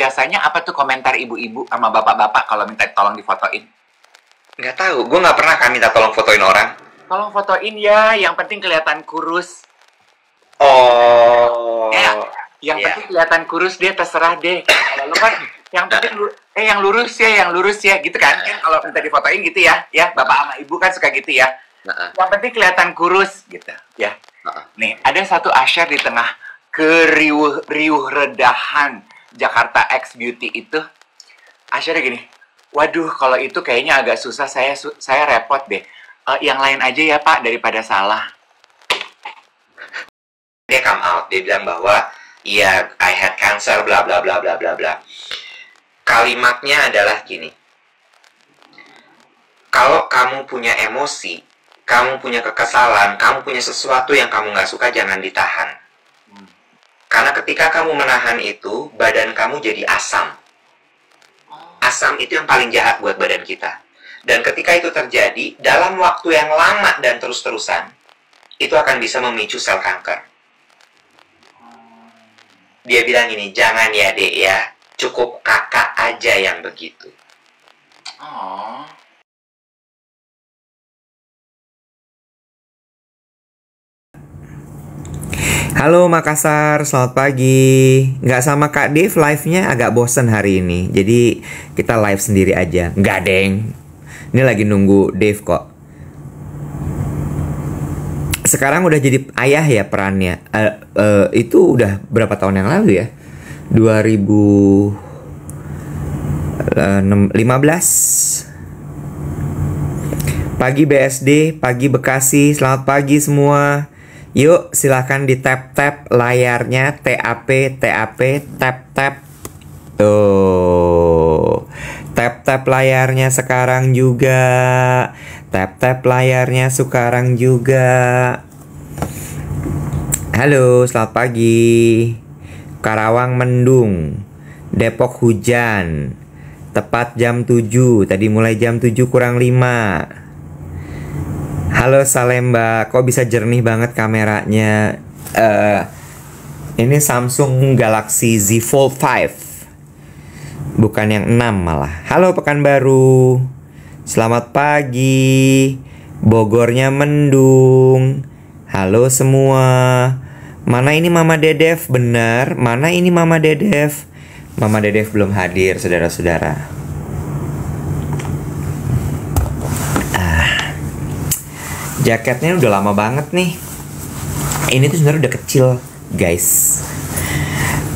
biasanya apa tuh komentar ibu-ibu sama bapak-bapak kalau minta tolong difotoin? Nggak tahu, gue nggak pernah kan minta tolong fotoin orang. Tolong fotoin ya, yang penting kelihatan kurus. Oh. Ya, yang penting kelihatan kurus deh, terserah deh. Kalau lu kan yang penting yang lurus ya gitu kan. Kan kalau minta difotoin gitu ya, bapak sama ibu kan suka gitu ya. Yang penting kelihatan kurus gitu ya. Nih, ada satu Asher di tengah keriuh redahan Jakarta X Beauty itu. Ashernya gini, waduh kalau itu kayaknya agak susah, saya repot deh. Yang lain aja ya Pak, daripada salah. Dia come out, dia bilang bahwa ya I had cancer, bla bla bla bla bla bla. Kalimatnya adalah gini, kalau kamu punya emosi, kamu punya kekesalan, kamu punya sesuatu yang kamu nggak suka, jangan ditahan. Karena ketika kamu menahan itu, badan kamu jadi asam. Asam itu yang paling jahat buat badan kita. Dan ketika itu terjadi, dalam waktu yang lama dan terus-terusan, itu akan bisa memicu sel kanker. Dia bilang gini, jangan ya dek ya, cukup kakak aja yang begitu. Oh. Halo Makassar, selamat pagi. Nggak sama Kak Dev, live-nya agak bosen hari ini. Jadi kita live sendiri aja. Nggak deng, ini lagi nunggu Dev kok. Sekarang udah jadi ayah ya perannya. Itu udah berapa tahun yang lalu ya? 2015. Pagi BSD, pagi Bekasi, selamat pagi semua. Yuk silahkan di tap-tap layarnya, tap, tap-tap. Tuh, tap-tap layarnya sekarang juga. Tap-tap layarnya sekarang juga. Halo, selamat pagi. Karawang mendung, Depok hujan. Tepat jam 7, tadi mulai jam 7 kurang 5. Halo Salemba, kok bisa jernih banget kameranya? Ini Samsung Galaxy Z Fold 5, bukan yang 6 malah. Halo Pekanbaru, selamat pagi. Bogornya mendung. Halo semua. Mana ini Mama Dedev? Benar, mana ini Mama Dedev? Mama Dedev belum hadir, saudara-saudara. Jaketnya udah lama banget nih. Ini tuh sebenarnya udah kecil, guys.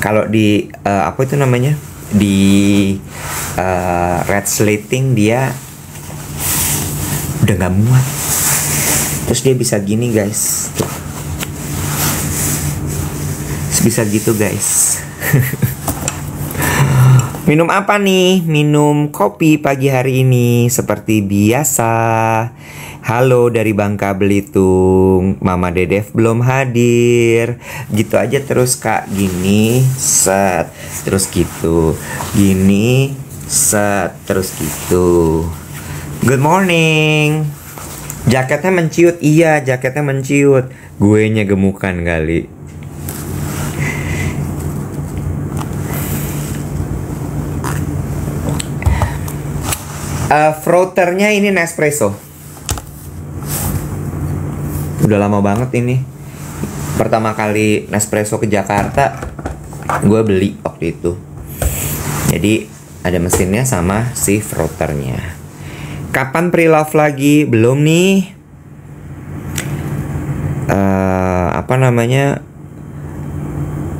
Kalau di apa itu namanya? Di red slating dia udah nggak muat. Terus dia bisa gini, guys. Tuh. Bisa gitu, guys. Minum apa nih? Minum kopi pagi hari ini seperti biasa. Halo dari Bangka Belitung. Mama Dedev belum hadir. Gitu aja terus Kak. Gini, set. Terus gitu. Gini, set. Terus gitu. Good morning. Jaketnya menciut. Iya, jaketnya menciut. Guenya gemukan kali. Frothernya ini Nespresso. Udah lama banget ini. Pertama kali Nespresso ke Jakarta, gue beli waktu itu. Jadi ada mesinnya sama si frothernya. Kapan pre-love lagi? Belum nih. Apa namanya?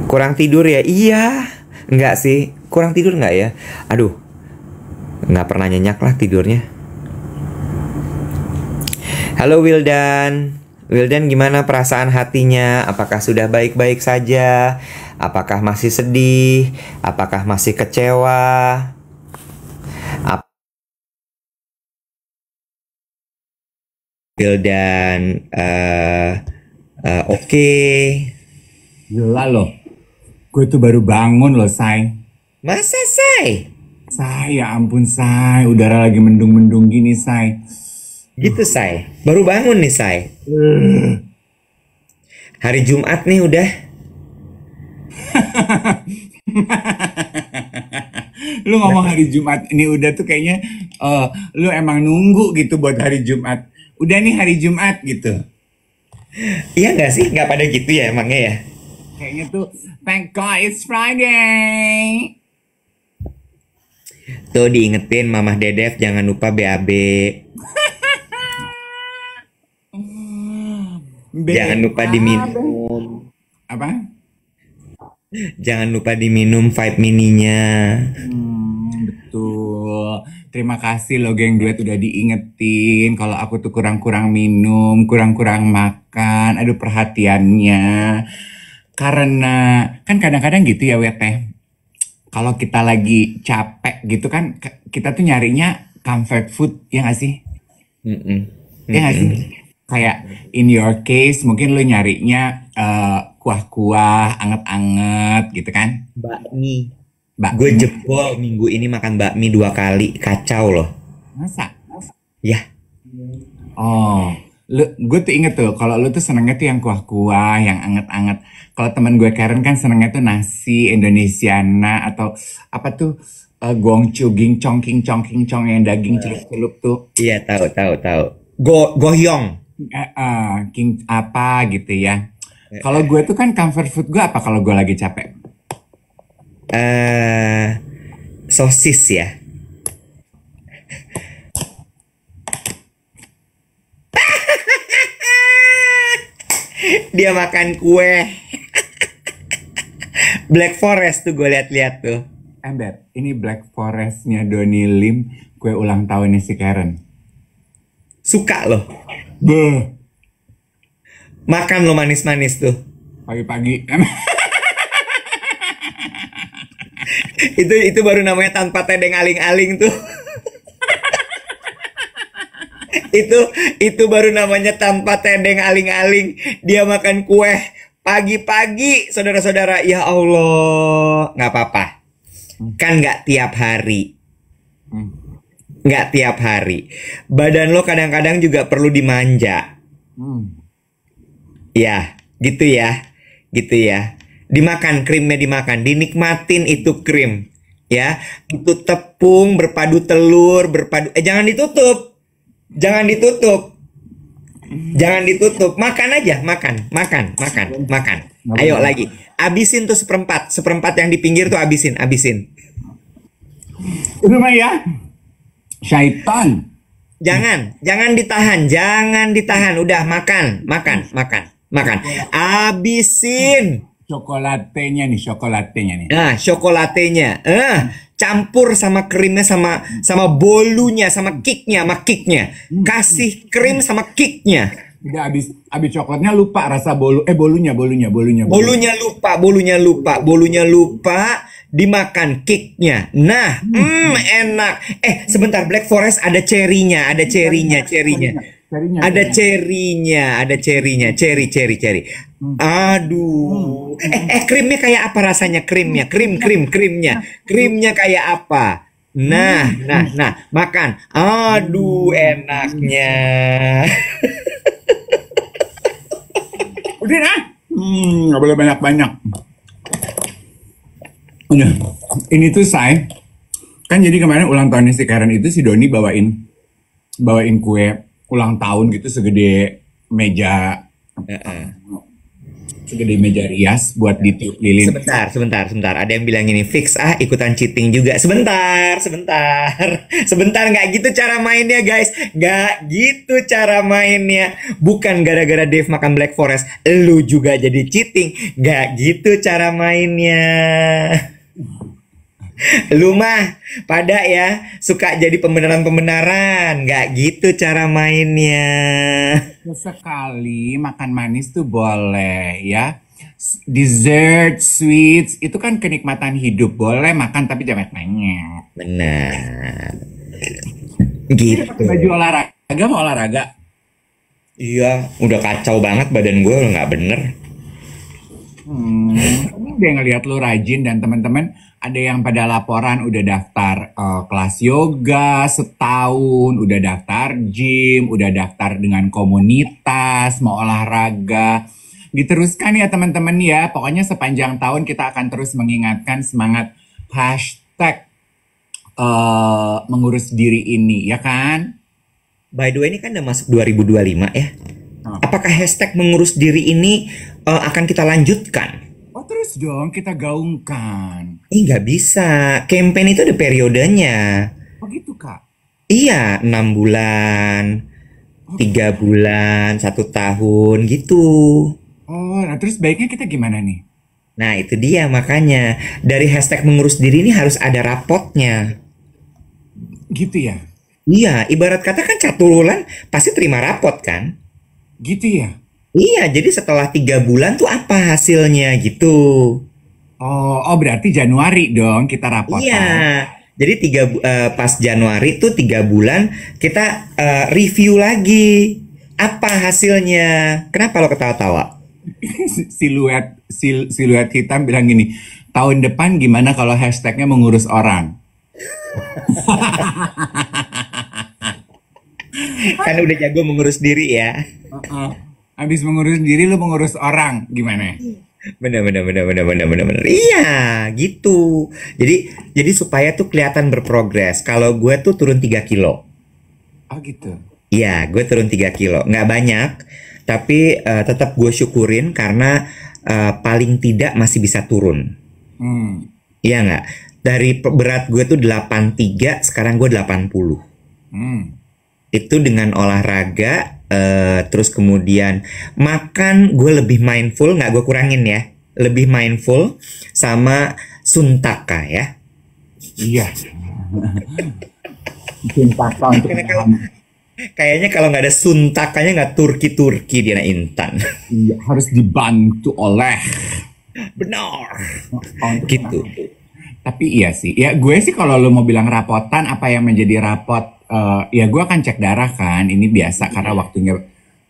Kurang tidur ya? Iya. Enggak sih. Kurang tidur nggak ya? Aduh. Nggak pernah nyenyak lah tidurnya. Halo Wildan. Wildan, gimana perasaan hatinya? Apakah sudah baik-baik saja? Apakah masih sedih? Apakah masih kecewa? Wildan, oke. Gila loh, gue tuh baru bangun loh, Say. Masa, Say? Say, ya ampun, Say. Udara lagi mendung-mendung gini, Say. Gitu, Say. Baru bangun nih, Say. Hari Jumat nih udah. Lu ngomong hari Jumat ini udah tuh kayaknya lu emang nunggu gitu buat hari Jumat. Udah nih hari Jumat gitu. Iya nggak sih? Nggak pada gitu ya emangnya ya? Kayaknya tuh thank God it's Friday. Tuh diingetin Mamah Dedef jangan lupa BAB. Jangan lupa diminum. Apa? Jangan lupa diminum Vibe Mininya. Betul. Terima kasih lo geng duet udah diingetin kalau aku tuh kurang-kurang minum, kurang-kurang makan. Aduh perhatiannya. Karena kan kadang-kadang gitu ya Weteh. Kalau kita lagi capek gitu kan kita tuh nyarinya comfort food ya nggak sih? Ya nggak sih? Kayak in your case mungkin lo nyarinya kuah-kuah anget-anget gitu kan? Bakmi. Gue jebol minggu ini makan bakmi 2 kali, kacau loh. Masa? Ya. Oh, gue tuh inget tuh kalau lu tuh senengnya tuh yang kuah-kuah, yang anget-anget. Kalau teman gue Karen kan senengnya tuh nasi Indonesiana atau apa tuh gongchu, gincong, kincong, kincong yang daging celup-celup tuh. Iya tahu. Gohyong. King apa gitu ya. Kalau gue tuh kan comfort food gue apa kalau gue lagi capek? Sosis ya. Dia makan kue. Black Forest tuh gue lihat-lihat tuh. Ember, ini Black Forestnya Donny Lim, kue ulang tahunnya si Karen. Suka loh. Beuh. Makan lo manis-manis tuh. Pagi-pagi. Itu baru namanya tanpa tedeng aling-aling tuh. itu baru namanya tanpa tedeng aling-aling. Dia makan kue pagi-pagi, saudara-saudara. Ya Allah, nggak apa-apa. Kan nggak tiap hari. Nggak tiap hari. Badan lo kadang-kadang juga perlu dimanja. Ya, gitu ya. Gitu ya. Dimakan krimnya, dimakan, dinikmatin itu krim, ya. Itu tepung berpadu telur, jangan ditutup. Jangan ditutup. Makan aja, makan. Ayo lagi. Abisin tuh seperempat yang di pinggir tuh abisin. Itu mah ya. Syaitan. Jangan ditahan. Udah makan. Abisin. Coklatenya nih. Nah, coklatenya. Campur sama krimnya sama bolunya, sama kicknya. Kasih krim sama kicknya. Udah habis coklatnya lupa rasa bolunya. Bolunya lupa, dimakan kicknya. Nah, enak. Sebentar, Black Forest ada cherry-nya. Ada cherry-nya. Aduh. Krimnya kayak apa rasanya? Krimnya kayak apa? Nah, makan. Aduh, enaknya. Udah nah. Nggak boleh banyak-banyak. Udah. Ini tuh say. Kan jadi kemarin ulang tahunnya si Karen itu si Doni bawain kue ulang tahun gitu segede meja rias buat ditiup lilin. Sebentar. Ada yang bilang ini fix ikutan cheating juga. Sebentar. Nggak gitu cara mainnya guys. Bukan gara-gara Dave makan Black Forest lu juga jadi cheating. Nggak gitu cara mainnya. Lu mah pada ya suka jadi pembenaran. Nggak gitu cara mainnya. Sekali makan manis tuh boleh ya. Dessert, sweets itu kan kenikmatan hidup. Boleh makan tapi jangan banyak. Benar. Gitu. Baju olahraga mau olahraga. Iya, udah kacau banget badan gue nggak bener. Dia ngelihat lu rajin dan teman-teman ada yang pada laporan udah daftar kelas yoga setahun, udah daftar gym, udah daftar dengan komunitas, mau olahraga. Diteruskan ya teman-teman ya. Pokoknya sepanjang tahun kita akan terus mengingatkan semangat hashtag mengurus diri ini, ya kan? By the way, ini kan udah masuk 2025 ya. Apakah hashtag mengurus diri ini akan kita lanjutkan? Oh terus dong kita gaungkan. Nggak bisa. Campaign itu ada periodenya. Oh gitu Kak? Iya, 6 bulan, 3 bulan, 1 tahun gitu. Oh, nah terus baiknya kita gimana nih? Nah itu dia makanya. Dari hashtag mengurus diri ini harus ada rapotnya. Gitu ya? Iya, ibarat kata kan catululan pasti terima rapot kan? Gitu ya? Iya, jadi setelah 3 bulan tuh apa hasilnya gitu. Oh berarti Januari dong kita rapotan. Iya, jadi pas Januari tuh 3 bulan kita review lagi. Apa hasilnya? Kenapa lo ketawa-tawa? Siluet hitam bilang gini, tahun depan gimana kalau hashtagnya mengurus orang? Kan udah jago mengurus diri ya. Habis mengurus diri lu mengurus orang gimana? Bener. Iya, gitu. Jadi supaya tuh kelihatan berprogres. Kalau gue tuh turun 3 kilo. Oh gitu. Iya, gue turun 3 kilo. Nggak banyak, tapi tetap gue syukurin karena paling tidak masih bisa turun. Iya nggak? Dari berat gue tuh 83, sekarang gue 80. Itu dengan olahraga, terus kemudian makan gue lebih mindful, nggak gue kurangin ya, lebih mindful sama suntaka ya. Iya. Suntaka untuk kayaknya kalau nggak ada suntakanya nggak turki dia Intan. Iya, harus dibantu oleh. Benar. Gitu. Tapi iya sih, ya gue sih kalau lo mau bilang rapotan, apa yang menjadi rapot? Ya gue akan cek darah kan, ini biasa karena waktunya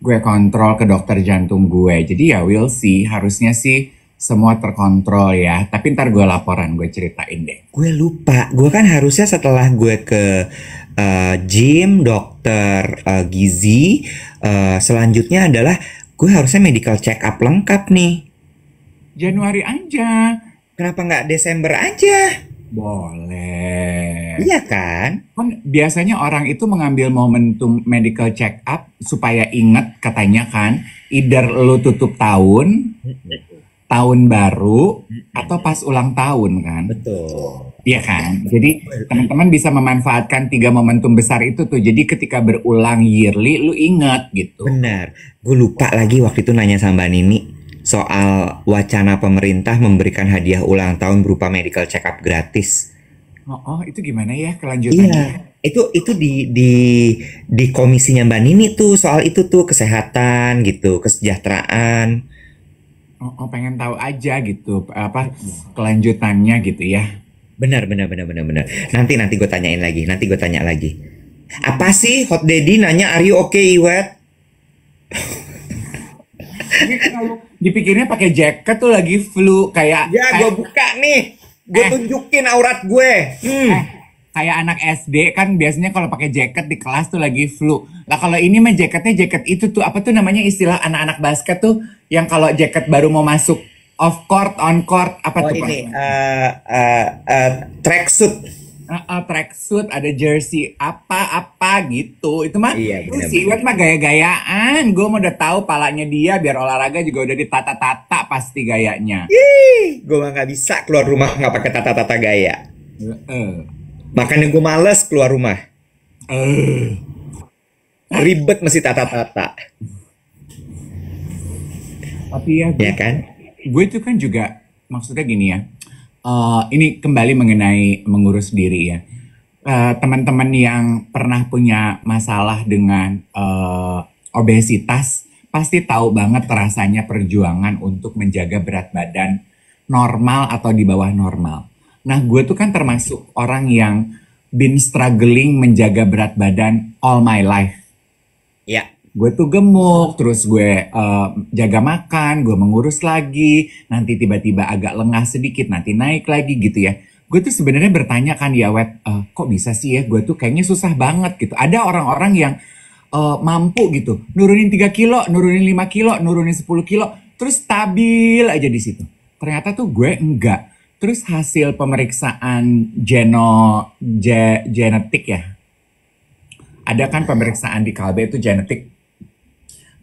gue kontrol ke dokter jantung gue. Jadi ya we'll see, harusnya sih semua terkontrol ya. Tapi ntar gue laporan, gue ceritain deh. Gue lupa, gue kan harusnya setelah gue ke gym, dokter gizi, selanjutnya adalah gue harusnya medical check up lengkap nih. Januari aja. Kenapa nggak Desember aja? Boleh. Iya kan? Kan biasanya orang itu mengambil momentum medical check up supaya inget katanya kan, either lo tutup tahun baru, atau pas ulang tahun kan. Betul. Iya kan? Jadi teman-teman bisa memanfaatkan 3 momentum besar itu tuh. Jadi ketika berulang yearly, lu inget gitu. Benar. Gue lupa lagi waktu itu nanya sama Mbak Nini soal wacana pemerintah memberikan hadiah ulang tahun berupa medical check up gratis. Oh, itu gimana ya kelanjutannya? Iya, itu di komisinya Mbak Nini tuh soal itu tuh kesehatan gitu, kesejahteraan. Oh, pengen tahu aja gitu apa kelanjutannya gitu ya. Benar. Nanti gue tanyain lagi. Apa sih Hot Daddy nanya are you okay, Iwet? Dipikirnya pakai jaket tuh lagi flu kayak. Ya, gue buka nih. Gue tunjukin aurat gue. Kayak anak SD kan biasanya kalau pakai jaket di kelas tuh lagi flu. Lah kalau ini mah jaketnya jaket itu tuh apa tuh namanya istilah anak-anak basket tuh yang kalau jaket baru mau masuk off court, on court apa tuh? Ini tracksuit. Tracksuit, ada jersey apa gitu. Itu mah iya, si Iwet mah gaya-gayaan. Gue mau udah tahu palanya dia biar olahraga juga udah ditata-tata pasti gayanya. Gue mah nggak bisa keluar rumah nggak pakai tata-tata gaya. Makanya gue males keluar rumah. Ribet mesti tata-tata. Tapi ya kan? Gue itu kan juga maksudnya gini ya. Ini kembali mengenai mengurus diri ya. Teman-teman yang pernah punya masalah dengan obesitas pasti tahu banget rasanya perjuangan untuk menjaga berat badan normal atau di bawah normal. Nah, gue tuh kan termasuk orang yang been struggling menjaga berat badan all my life. Ya. Gue tuh gemuk, terus gue jaga makan, gue mengurus lagi, nanti tiba-tiba agak lengah sedikit, nanti naik lagi gitu ya. Gue tuh sebenarnya bertanya kan ya, Wet, kok bisa sih ya, gue tuh kayaknya susah banget gitu. Ada orang-orang yang mampu gitu, nurunin 3 kilo, nurunin 5 kilo, nurunin 10 kilo, terus stabil aja di situ. Ternyata tuh gue enggak. Terus hasil pemeriksaan genetik ya. Ada kan pemeriksaan di Kalbe itu genetik.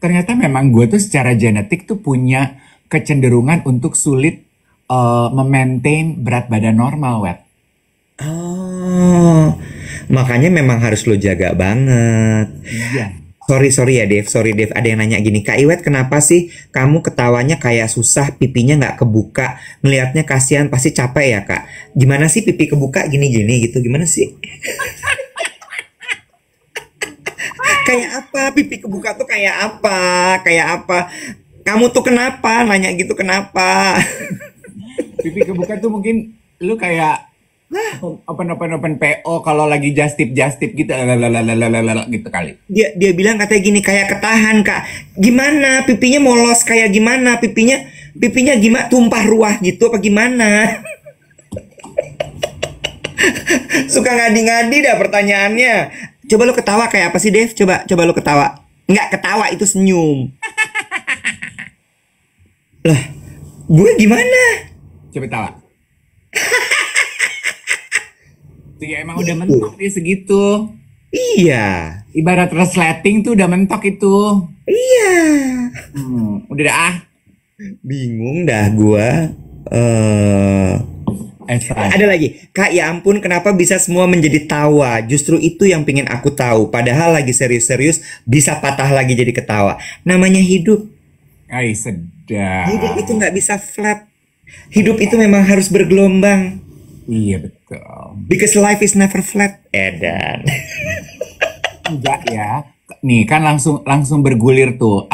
Ternyata memang gue tuh secara genetik tuh punya kecenderungan untuk sulit memaintain berat badan normal, Wet. Oh, makanya memang harus lo jaga banget. Iya. Sorry ya Dev, ada yang nanya gini, Kak Iwet kenapa sih kamu ketawanya kayak susah, pipinya nggak kebuka, ngelihatnya kasihan, pasti capek ya Kak? Gimana sih pipi kebuka gini-gini gitu, gimana sih? Kayak apa, pipi kebuka tuh kayak apa, kamu tuh kenapa, nanya gitu kenapa? Pipi kebuka tuh mungkin lu kayak open PO kalau lagi just tip gitu gitu kali. Dia bilang katanya gini, kayak ketahan Kak. Gimana pipinya molos kayak gimana? Pipinya gimana, tumpah ruah gitu apa gimana? Suka ngadi-ngadi dah pertanyaannya. Coba lo ketawa kayak apa sih Dev? Coba lo ketawa. Nggak ketawa, itu senyum. Lah, gue gimana? Coba tawa. Ya emang udah mentok dia segitu. Iya. Ibarat resleting tuh udah mentok itu. Iya. Udah dah. Bingung dah gua. Ada lagi. Kak, ya ampun kenapa bisa semua menjadi tawa? Justru itu yang pengen aku tahu. Padahal lagi serius-serius bisa patah lagi jadi ketawa. Namanya hidup. Ay, sedap. Hidup itu nggak bisa flat. Hidup itu memang harus bergelombang. Iya betul. Because life is never flat. Edan. Enggak ya. Nih kan langsung bergulir tuh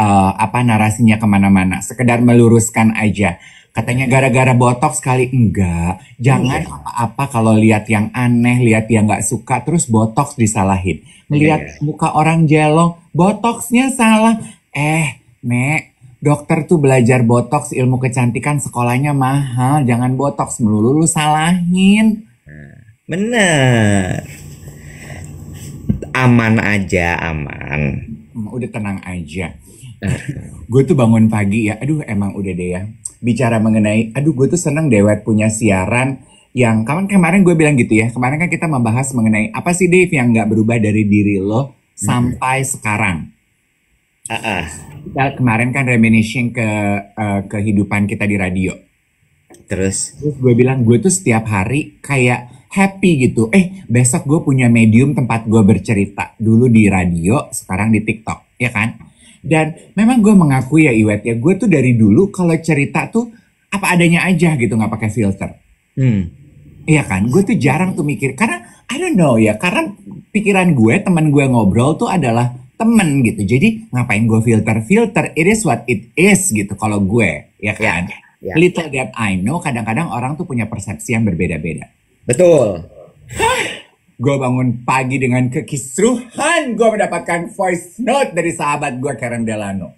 narasinya kemana-mana. Sekedar meluruskan aja. Katanya gara-gara botox kali. Enggak. Jangan apa-apa kalau lihat yang aneh, lihat yang nggak suka, terus botox disalahin. Melihat muka orang jelong, botoxnya salah. Nek. Dokter tuh belajar botox, ilmu kecantikan, sekolahnya mahal. Jangan botox melulu lu salahin. Bener. Aman aja, aman. Udah tenang aja. Gue tuh bangun pagi ya. Aduh emang udah deh ya. Bicara mengenai, gue tuh seneng Dewet punya siaran yang kemarin gue bilang gitu ya. Kemarin kan kita membahas mengenai apa sih Dave yang gak berubah dari diri lo sampai sekarang. Kita kemarin kan reminiscing ke kehidupan kita di radio. Terus gue bilang gue tuh setiap hari kayak happy gitu. Besok gue punya medium tempat gue bercerita. Dulu di radio, sekarang di TikTok, ya kan? Dan memang gue mengakui ya Iwet ya, gue tuh dari dulu kalau cerita tuh apa adanya aja gitu, nggak pakai filter. Iya kan? Gue tuh jarang tuh mikir karena I don't know ya, karena pikiran gue, teman gue ngobrol tuh adalah temen gitu. Jadi ngapain gue filter, it is what it is gitu kalau gue, ya kan? Little that I know, kadang-kadang orang tuh punya persepsi yang berbeda-beda. Betul. Gue bangun pagi dengan kekisruhan, gue mendapatkan voice note dari sahabat gue Karen Delano.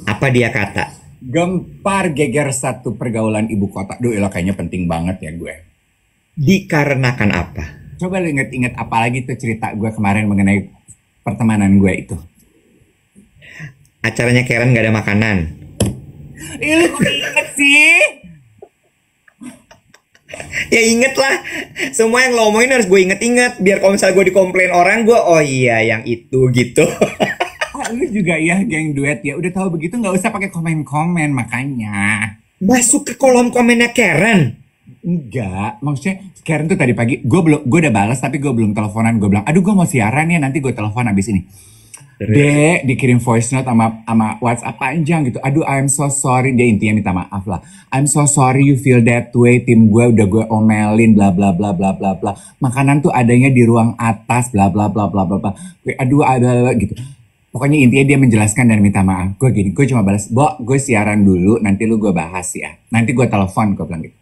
Apa dia kata? Gempar geger satu pergaulan ibu kota. Duh, kayaknya penting banget ya gue. Dikarenakan apa? Coba lu inget-inget apalagi tuh cerita gue kemarin mengenai pertemanan gue itu. Acaranya Karen gak ada makanan. Lu kok inget sih? Ya inget lah. Semua yang lo omongin harus gue inget-inget. Biar kalau misalnya gue dikomplain orang, gue oh iya yang itu gitu. Lu juga ya geng duet ya. Udah tahu begitu gak usah pakai komen-komen makanya. Masuk ke kolom komennya Karen. Enggak, maksudnya Karen tuh tadi pagi gue udah balas tapi gue belum teleponan. Gue bilang, aduh gue mau siaran ya, nanti gue telepon abis ini. Dek, dikirim voice note sama WhatsApp panjang gitu. Aduh, I'm so sorry. Dia intinya minta maaf lah. I'm so sorry you feel that way. Tim gue udah gue omelin bla bla bla bla bla bla. Makanan tuh adanya di ruang atas bla bla bla bla bla bla. Aduh, ada gitu. Pokoknya intinya dia menjelaskan dan minta maaf. Gue gini, gue cuma balas, Bo, gue siaran dulu, nanti lu gue bahas ya. Nanti gue telepon, gue bilang gitu.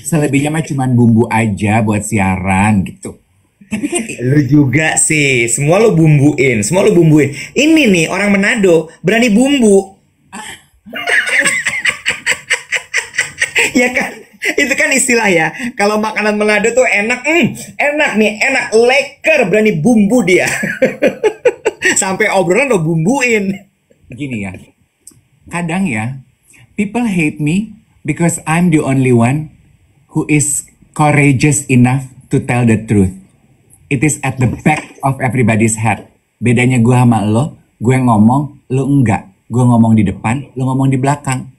Selebihnya mah cuman bumbu aja buat siaran gitu. Tapi kan lu juga sih, semua lu bumbuin. Ini nih orang Manado berani bumbu. Ya kan? Itu kan istilah ya. Kalau makanan Manado tuh enak, enak, leker, berani bumbu dia. Sampai obrolan lo bumbuin. Gini ya. Kadang ya, people hate me Because I'm the only one who is courageous enough to tell the truth. It is at the back of everybody's head. Bedanya gue sama lo, gue ngomong, lo enggak. Gue ngomong di depan, lo ngomong di belakang.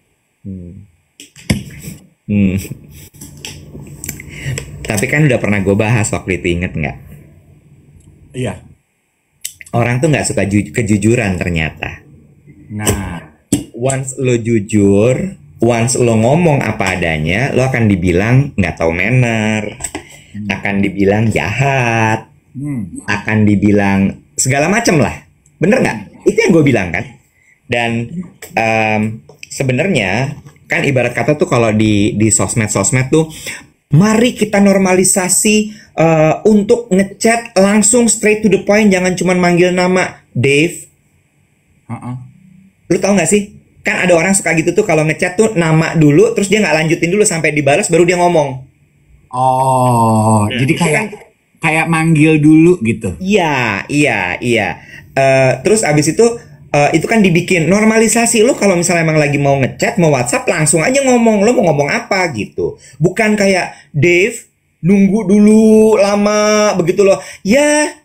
Tapi kan udah pernah gue bahas waktu itu, inget nggak? Iya. Orang tuh nggak suka kejujuran ternyata. Nah, Once lo jujur, once lo ngomong apa adanya, lo akan dibilang nggak tahu manner, akan dibilang jahat, akan dibilang segala macem lah. Bener nggak? Itu yang gue bilang kan. Dan sebenarnya kan ibarat kata tuh kalau di sosmed tuh, mari kita normalisasi untuk ngechat langsung straight to the point, jangan cuma manggil nama. Dave, lu tau nggak sih? Kan ada orang suka gitu tuh kalau ngechat tuh nama dulu, terus dia nggak lanjutin dulu sampai dibalas baru dia ngomong. oh, jadi kayak manggil dulu gitu. Iya. Terus abis itu kan dibikin normalisasi. Lo kalau misalnya emang lagi mau ngechat, mau WhatsApp, langsung aja ngomong. Lo mau ngomong apa gitu. Bukan kayak Dave nunggu dulu lama begitu loh. Ya,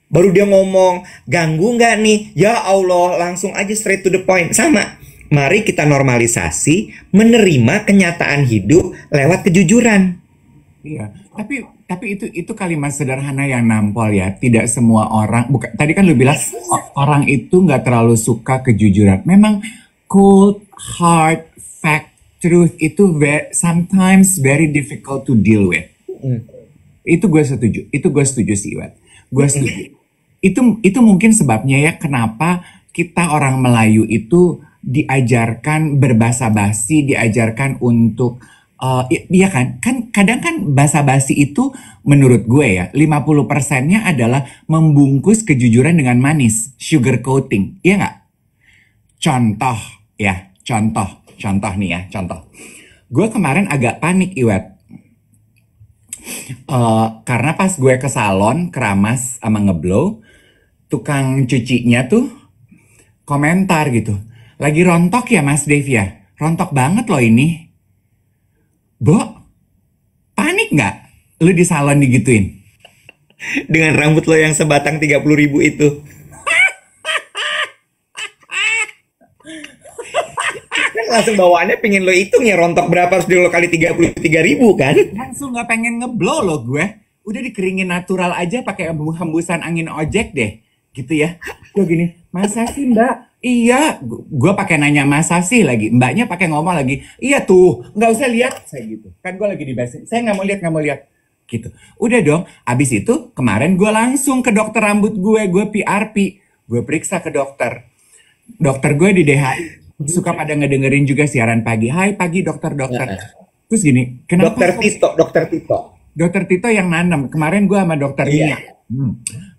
baru dia ngomong. Ganggu nggak nih? Ya Allah, langsung aja straight to the point. Sama. Mari kita normalisasi menerima kenyataan hidup lewat kejujuran. Iya, tapi itu kalimat sederhana yang nampol ya. Tidak semua orang, bukan, tadi kan lu bilang orang itu nggak terlalu suka kejujuran. Memang cold, hard, fact, truth itu sometimes very difficult to deal with. Itu gue setuju sih, Iwan. Gue setuju. Itu mungkin sebabnya ya kenapa kita orang Melayu itu diajarkan berbasa-basi, diajarkan untuk iya kan kadang kan basa-basi itu menurut gue ya 50%-nya adalah membungkus kejujuran dengan manis, sugar coating, iya nggak? Contoh nih ya, contoh. Gue kemarin agak panik, Iwet. Karena pas gue ke salon keramas sama ngeblow, tukang cucinya tuh komentar gitu. Lagi rontok ya Mas Dave ya? Rontok banget loh ini. Bo, panik nggak lu di salon digituin? Dengan rambut lo yang sebatang 30.000 itu. Kan langsung bawaannya pengen lo hitung ya rontok berapa, harus lo kali 33.000 kan? Langsung nggak pengen ngeblow lo gue. Udah dikeringin natural aja pakai hembusan angin ojek deh. Gitu ya. Gue gini, masa sih mbak? Iya, gue pakai nanya masa sih lagi. Mbaknya pakai ngomong lagi. Iya tuh, nggak usah lihat saya gitu. Kan gue lagi di basin. Saya nggak mau lihat. Gitu. Udah dong. Abis itu kemarin gue langsung ke dokter rambut gue PRP. Gue periksa ke dokter. Dokter gue di DHI suka pada ngedengerin juga siaran pagi. Hai pagi dokter. Terus gini, kenapa? Dokter Tito yang nanam. Kemarin gue sama dokter Nia.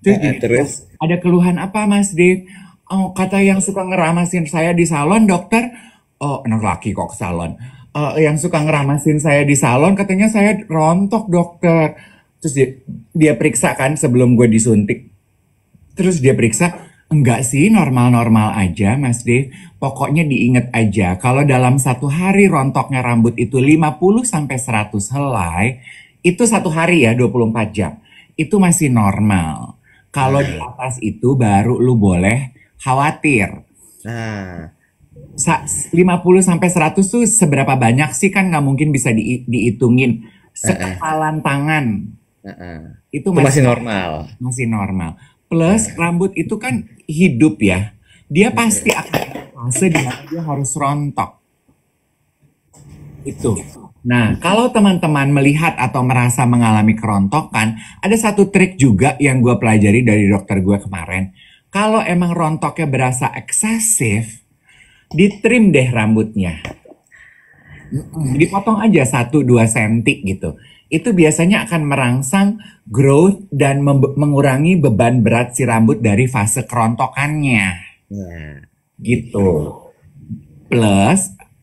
Terus gini, terus ada keluhan apa Mas Dave? Oh, kata yang suka ngeramasin saya di salon, dokter. Oh, anak laki kok ke salon. Yang suka ngeramasin saya di salon, katanya saya rontok, dokter. Terus dia periksa kan sebelum gue disuntik. Terus dia periksa, enggak sih, normal-normal aja, Mas Dave. Pokoknya diinget aja, kalau dalam satu hari rontoknya rambut itu 50-100 helai, itu satu hari ya, 24 jam. Itu masih normal. Kalau di atas itu baru lu boleh khawatir. 50-100 tuh seberapa banyak sih kan nggak mungkin bisa dihitungin. Sekepalan tangan. Itu masih normal. Masih normal. Plus rambut itu kan hidup ya. Dia pasti akan ada fase di mana dia harus rontok. Itu. Nah, kalau teman-teman melihat atau merasa mengalami kerontokan, ada satu trik juga yang gue pelajari dari dokter gue kemarin. Kalau emang rontoknya berasa eksesif, ditrim deh rambutnya. Dipotong aja 1-2 cm gitu. Itu biasanya akan merangsang growth dan mengurangi beban berat si rambut dari fase kerontokannya. Gitu. Plus,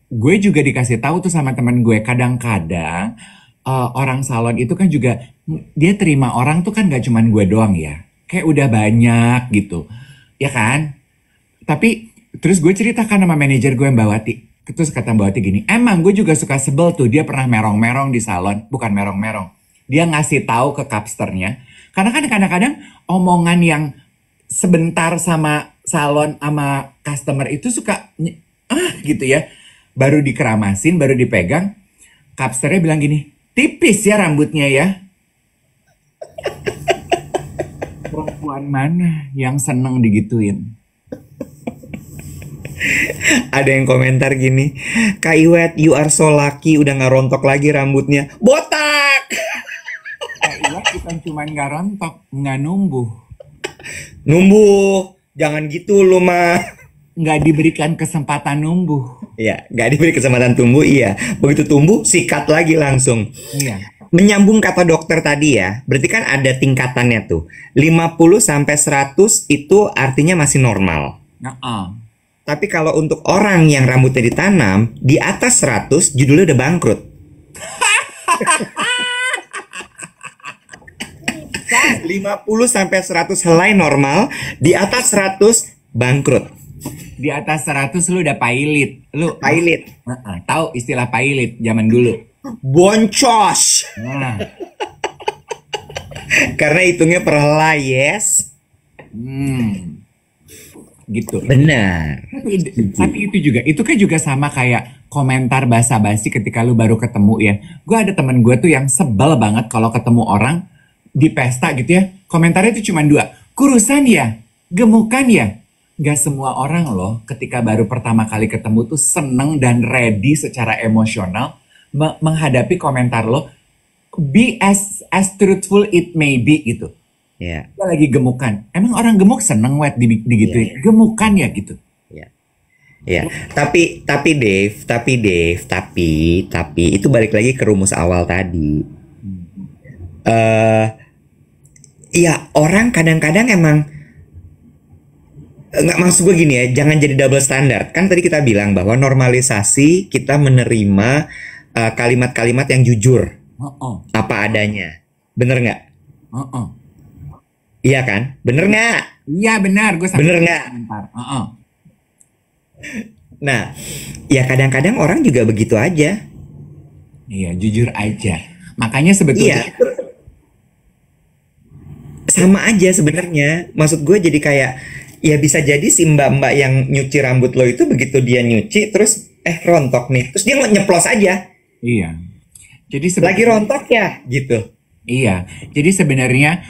gue juga dikasih tahu tuh sama teman gue, kadang-kadang orang salon itu kan juga, dia terima orang tuh kan gak cuman gue doang ya. Kayak udah banyak gitu, ya kan? Tapi terus gue ceritakan sama manajer gue Mbak Wati, Terus kata Mbak Oti gini, emang gue juga suka sebel tuh, dia pernah merong-merong di salon, bukan merong-merong. Dia ngasih tahu ke kapsternya, karena kan kadang-kadang omongan yang sebentar sama salon sama customer itu suka gitu ya. Baru dikeramasin, baru dipegang, kapsternya bilang gini, tipis ya rambutnya ya. Perempuan mana yang seneng digituin? Ada yang komentar gini, Kak Iwet, you are so lucky, udah gak rontok lagi rambutnya. Botak! Kak Iwet bukan cuma gak rontok, gak numbuh. Numbuh, jangan gitu lu mah. Gak diberikan kesempatan numbuh. Iya, gak diberi kesempatan tumbuh, iya. Begitu tumbuh, sikat lagi langsung. Iya. Menyambung kata dokter tadi ya, berarti kan ada tingkatannya tuh. 50 sampai 100 itu artinya masih normal. Tapi kalau untuk orang yang rambutnya ditanam, di atas 100 judulnya udah bangkrut. 50 sampai 100 helai normal, di atas 100 bangkrut. Di atas 100 lu udah pailit. Lu Pailit. tahu istilah pailit zaman dulu. Boncos. Nah. Karena hitungnya per helai, yes. Gitu. Benar. Tapi itu juga, itu kan juga sama kayak komentar basa-basi ketika lu baru ketemu ya. Gue ada temen gue tuh yang sebel banget kalau ketemu orang di pesta gitu ya. Komentarnya tuh cuma 2. Kurusan ya? Gemukan ya? Gak semua orang loh ketika baru pertama kali ketemu tuh seneng dan ready secara emosional menghadapi komentar lo. Be as truthful it may be gitu. Ya. Dia lagi gemukan. Emang orang gemuk seneng wet digituin? Ya. Gemukan ya gitu. Ya. Ya, tapi Dave, itu balik lagi ke rumus awal tadi. Ya orang kadang-kadang emang nggak, maksud gue gini ya, jangan jadi double standard. Kan tadi kita bilang bahwa normalisasi kita menerima kalimat-kalimat yang jujur, apa adanya, bener nggak? Iya kan? Bener nggak? Iya benar, gue bener nggak? Nah, ya kadang-kadang orang juga begitu aja. Iya, jujur aja. Makanya sebetulnya sama aja sebenarnya. Maksud gue jadi kayak, ya bisa jadi si mbak-mbak yang nyuci rambut lo itu begitu dia nyuci terus rontok nih, terus dia nyeplos aja. Iya. Jadi lagi rontok ya, gitu. Iya, jadi sebenarnya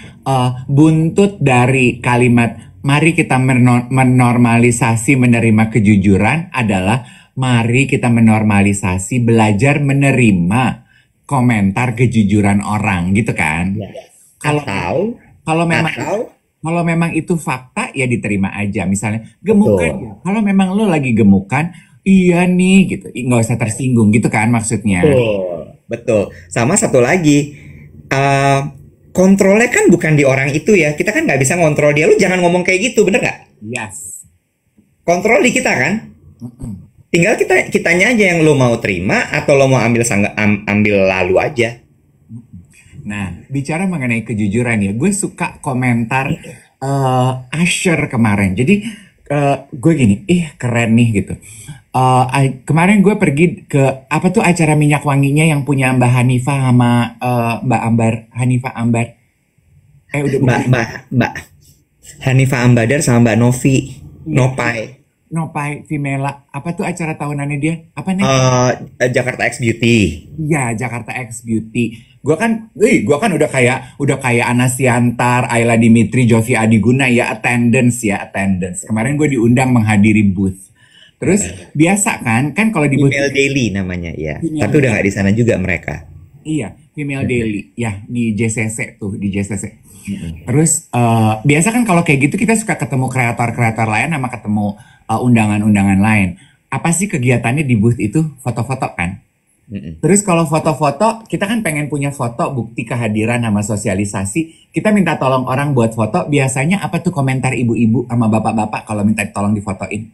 buntut dari kalimat mari kita menormalisasi menerima kejujuran adalah mari kita menormalisasi belajar menerima komentar kejujuran orang, gitu kan? Kalau memang itu fakta ya diterima aja. Misalnya gemukan ya. Kalau memang lo lagi gemukan, iya nih gitu, nggak usah tersinggung gitu kan maksudnya. Betul. Sama satu lagi. Kontrolnya kan bukan di orang itu ya. Kita kan nggak bisa ngontrol dia. Lu jangan ngomong kayak gitu, bener nggak? Yes. Kontrol di kita kan. Tinggal kitanya aja yang lo mau terima atau lo mau ambil lalu aja. Nah, bicara mengenai kejujuran ya, gue suka komentar Usher kemarin. Jadi gue gini, keren nih gitu. Kemarin gue pergi ke apa tuh acara minyak wanginya yang punya Mbak Hanifah sama Mbak Ambar, Hanifah Ambar. Mbak Hanifah Ambadar sama Mbak Novi, Nopai Vimela. Apa tuh acara tahunannya dia? Apa nih? Jakarta X Beauty. Iya, Jakarta X Beauty. Gue kan udah kayak Anas Siantar, Ayla Dimitri, Jovi Adiguna ya, attendance. Kemarin gue diundang menghadiri booth. Terus biasa kan kalau di Female Daily namanya ya. Tapi udah nggak di sana juga mereka. Iya, Female Daily ya di JCC tuh, di JCC. Terus biasa kan kalau kayak gitu kita suka ketemu kreator-kreator lain sama ketemu undangan-undangan lain. Apa sih kegiatannya di booth itu? Foto-foto kan. Terus kalau foto-foto, kita kan pengen punya foto bukti kehadiran sama sosialisasi. Kita minta tolong orang buat foto. Biasanya apa tuh komentar ibu-ibu sama bapak-bapak kalau minta tolong difotoin?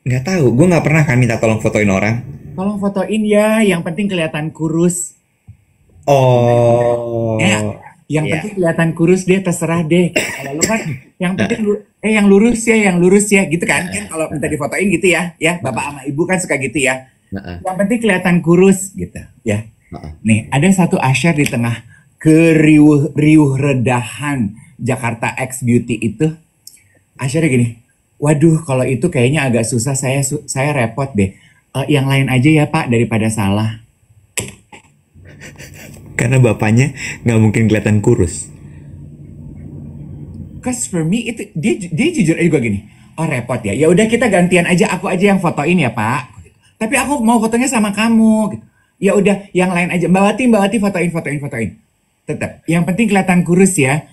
Nggak tahu, gue nggak pernah kan minta tolong fotoin orang. Tolong fotoin ya, yang penting kelihatan kurus. Oh. Ya, Yang Iya. penting kelihatan kurus deh, terserah deh. Kalau lu kan yang penting yang lurus ya gitu kan. Kan kalau minta difotoin gitu ya, bapak sama ibu kan suka gitu ya. Yang penting kelihatan kurus gitu ya. Nih, ada satu asyar di tengah riuh redahan Jakarta X Beauty itu. Asyarnya gini, waduh kalau itu kayaknya agak susah, saya repot deh. Yang lain aja ya Pak daripada salah. Karena bapaknya nggak mungkin kelihatan kurus. Cause for me itu dia jujur aja gue gini. Oh repot ya. Ya udah kita gantian aja, aku aja yang fotoin ya Pak. Tapi aku mau fotonya sama kamu. Gitu. Ya udah yang lain aja. Mbak Wati fotoin. Tetap. Yang penting kelihatan kurus ya.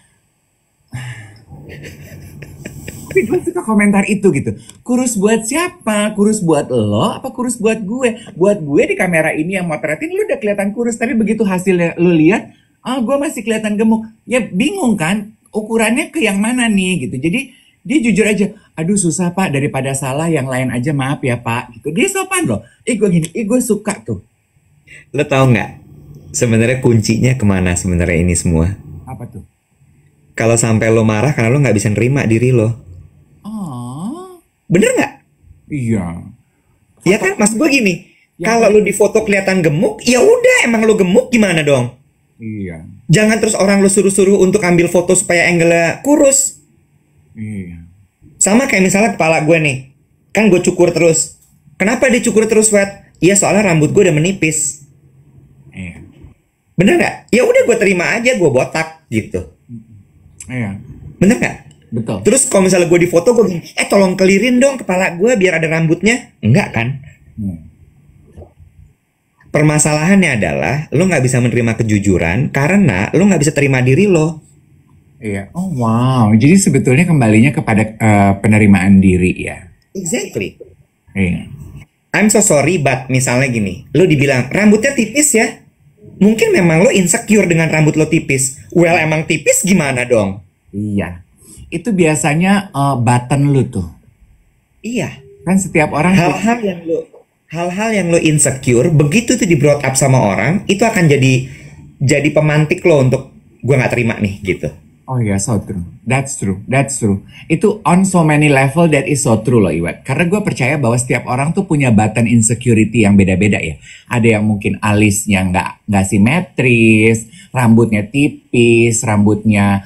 Tapi gue suka komentar itu gitu. Kurus buat siapa? Kurus buat lo? Apa kurus buat gue? Buat gue di kamera ini yang motretin lu udah kelihatan kurus. Tapi begitu hasilnya lu lihat, gue masih kelihatan gemuk. Ya bingung kan? Ukurannya ke yang mana nih gitu. Jadi dia jujur aja. Aduh susah Pak, daripada salah yang lain aja maaf ya Pak. Gitu. Dia sopan loh. Gue suka tuh. Lo tau nggak? Sebenarnya kuncinya kemana sebenarnya ini semua? Apa tuh? Kalau sampai lo marah karena lo nggak bisa nerima diri lo. Oh. Bener nggak? Iya. Ya kan, mas gue gini. Ya, Kalau lo di foto kelihatan gemuk, ya udah emang lo gemuk gimana dong? Iya. Jangan terus orang lo suruh-suruh untuk ambil foto supaya angle-nya kurus. Iya. Sama kayak misalnya kepala gue nih. Kan gue cukur terus. Kenapa dia cukur terus, Wet? Iya soalnya rambut gue udah menipis. Iya. Bener nggak? Ya udah gue terima aja, gue botak gitu. Iya. Bener nggak? Betul. Terus kalau misalnya gue di foto gue gini, tolong kelirin dong kepala gue biar ada rambutnya. Enggak kan? Permasalahannya adalah lo nggak bisa menerima kejujuran karena lo nggak bisa terima diri lo. Iya. Oh wow. Jadi sebetulnya kembalinya kepada penerimaan diri ya. Exactly. Iya. I'm so sorry, but misalnya gini, lo dibilang rambutnya tipis ya. Mungkin memang lo insecure dengan rambut lo tipis. Well, emang tipis gimana dong? Iya. Itu biasanya button lu tuh. Iya. Kan setiap orang hal-hal yang lo insecure, begitu tuh di brought up sama orang, itu akan jadi pemantik lo untuk gue nggak terima nih gitu. Oh ya, so true. That's true. Itu on so many level that is so true loh Iwet. Karena gue percaya bahwa setiap orang tuh punya button insecurity yang beda-beda ya. Ada yang mungkin alisnya nggak simetris, rambutnya tipis, rambutnya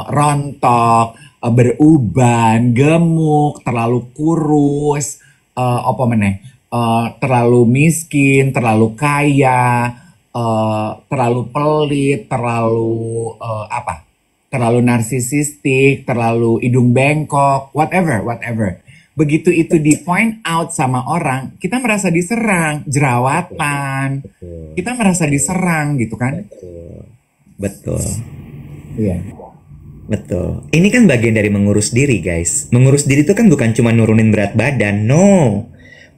rontok, beruban, gemuk, terlalu kurus, terlalu miskin, terlalu kaya, terlalu pelit, terlalu narsisistik, terlalu hidung bengkok, whatever. Begitu itu di point out sama orang, kita merasa diserang, jerawatan, kita merasa diserang gitu kan? Betul. Iya. Betul. Ini kan bagian dari mengurus diri, guys. Mengurus diri itu kan bukan cuma nurunin berat badan, no.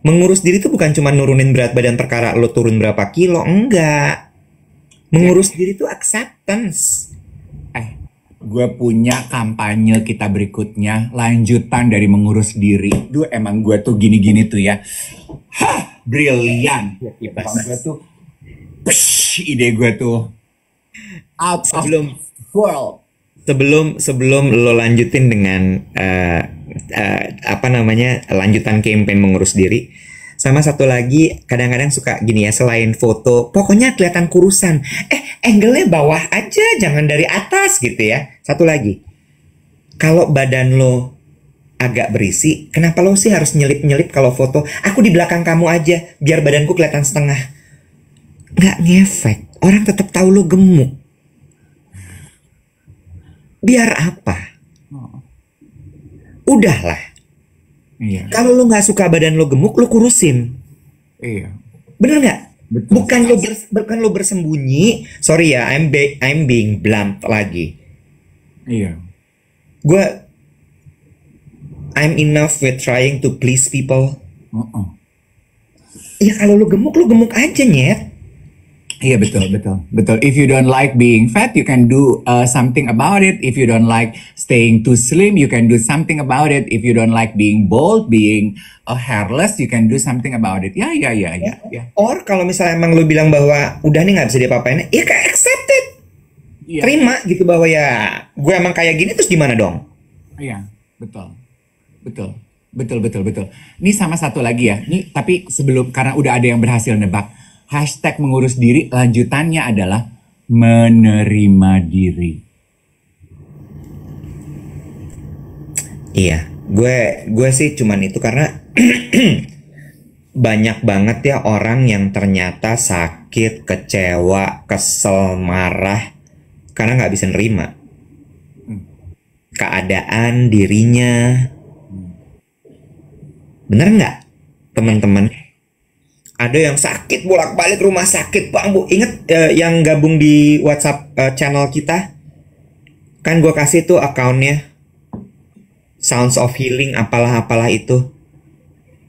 Mengurus diri itu bukan cuma nurunin berat badan perkara lo turun berapa kilo, enggak. Mengurus diri itu acceptance. Gue punya kampanye kita berikutnya, lanjutan dari mengurus diri. Duh, emang gue tuh gini-gini tuh ya. Hah, brilian. Emang gue tuh, ide gue tuh out of world. Sebelum lo lanjutin dengan lanjutan campaign mengurus diri, sama satu lagi kadang-kadang suka gini ya, selain foto pokoknya kelihatan kurusan, angle-nya bawah aja, jangan dari atas gitu ya. Satu lagi, kalau badan lo agak berisi, kenapa lo sih harus nyelip-nyelip kalau foto? Aku di belakang kamu aja biar badanku kelihatan setengah. Nggak ngefek, orang tetap tahu lo gemuk. Biar apa? Udahlah. Iya. Kalau lo nggak suka badan lo gemuk, lo kurusin. Iya. Bener nggak? Betul. Bukan lo bersembunyi. Sorry ya, I'm being blunt lagi. Iya. I'm enough with trying to please people. Ya kalau lo gemuk aja nyet. Iya betul. If you don't like being fat, you can do something about it. If you don't like staying too slim, you can do something about it. If you don't like being bald, being hairless, you can do something about it. Ya. Or kalau misalnya emang lo bilang bahwa udah nih nggak bisa diapa-apain, ya kayak accept it. Iya. Terima gitu bahwa ya gue emang kayak gini, terus gimana dong? Iya, betul. Betul. Betul, betul, betul. Ini sama satu lagi ya. Ini tapi sebelum, karena udah ada yang berhasil nebak. Hashtag mengurus diri, lanjutannya adalah menerima diri. Iya, gue sih cuman itu karena banyak banget ya orang yang ternyata sakit, kecewa, kesel, marah karena nggak bisa nerima keadaan dirinya. Bener nggak, teman-teman? Ada yang sakit bolak-balik rumah sakit, Bang Bu. Ingat yang gabung di WhatsApp channel kita? Kan gue kasih tuh akunnya, Sounds of Healing, apalah-apalah itu.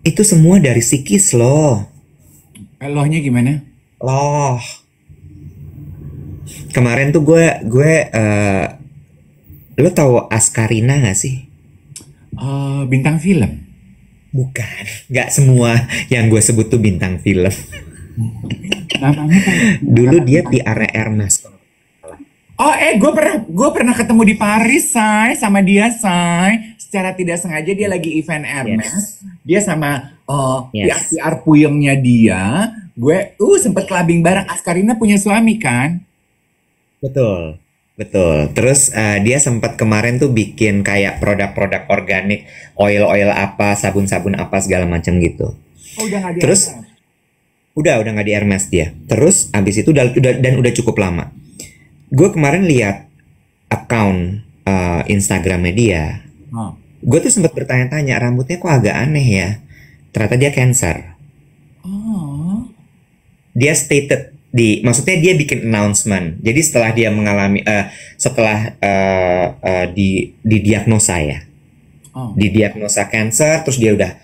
Itu semua dari psikis loh. Lohnya gimana? Loh. Kemarin tuh lo tahu Askarina gak sih? Bintang film. Bukan, nggak semua yang gue sebut tuh bintang film. Namanya kayak Dulu dia PR-nya Hermes. Oh, gue pernah ketemu di Paris, Say, sama dia, Say. Secara tidak sengaja dia lagi event Hermes. Dia sama PR puyengnya dia. Gue sempet clubbing bareng. Askarina punya suami kan? Betul, betul. Terus dia sempat kemarin tuh bikin kayak produk-produk organik, oil-oil apa, sabun-sabun apa segala macam gitu. Oh, udah nggak di Terus Hermes? udah nggak di Hermes dia. Terus abis itu udah cukup lama. Gue kemarin lihat account Instagramnya dia. Oh. Gue tuh sempat bertanya-tanya, rambutnya kok agak aneh ya. Ternyata dia cancer. Oh. Dia stated maksudnya dia bikin announcement. Jadi setelah dia mengalami didiagnosa ya. Oh. Didiagnosa cancer, terus dia udah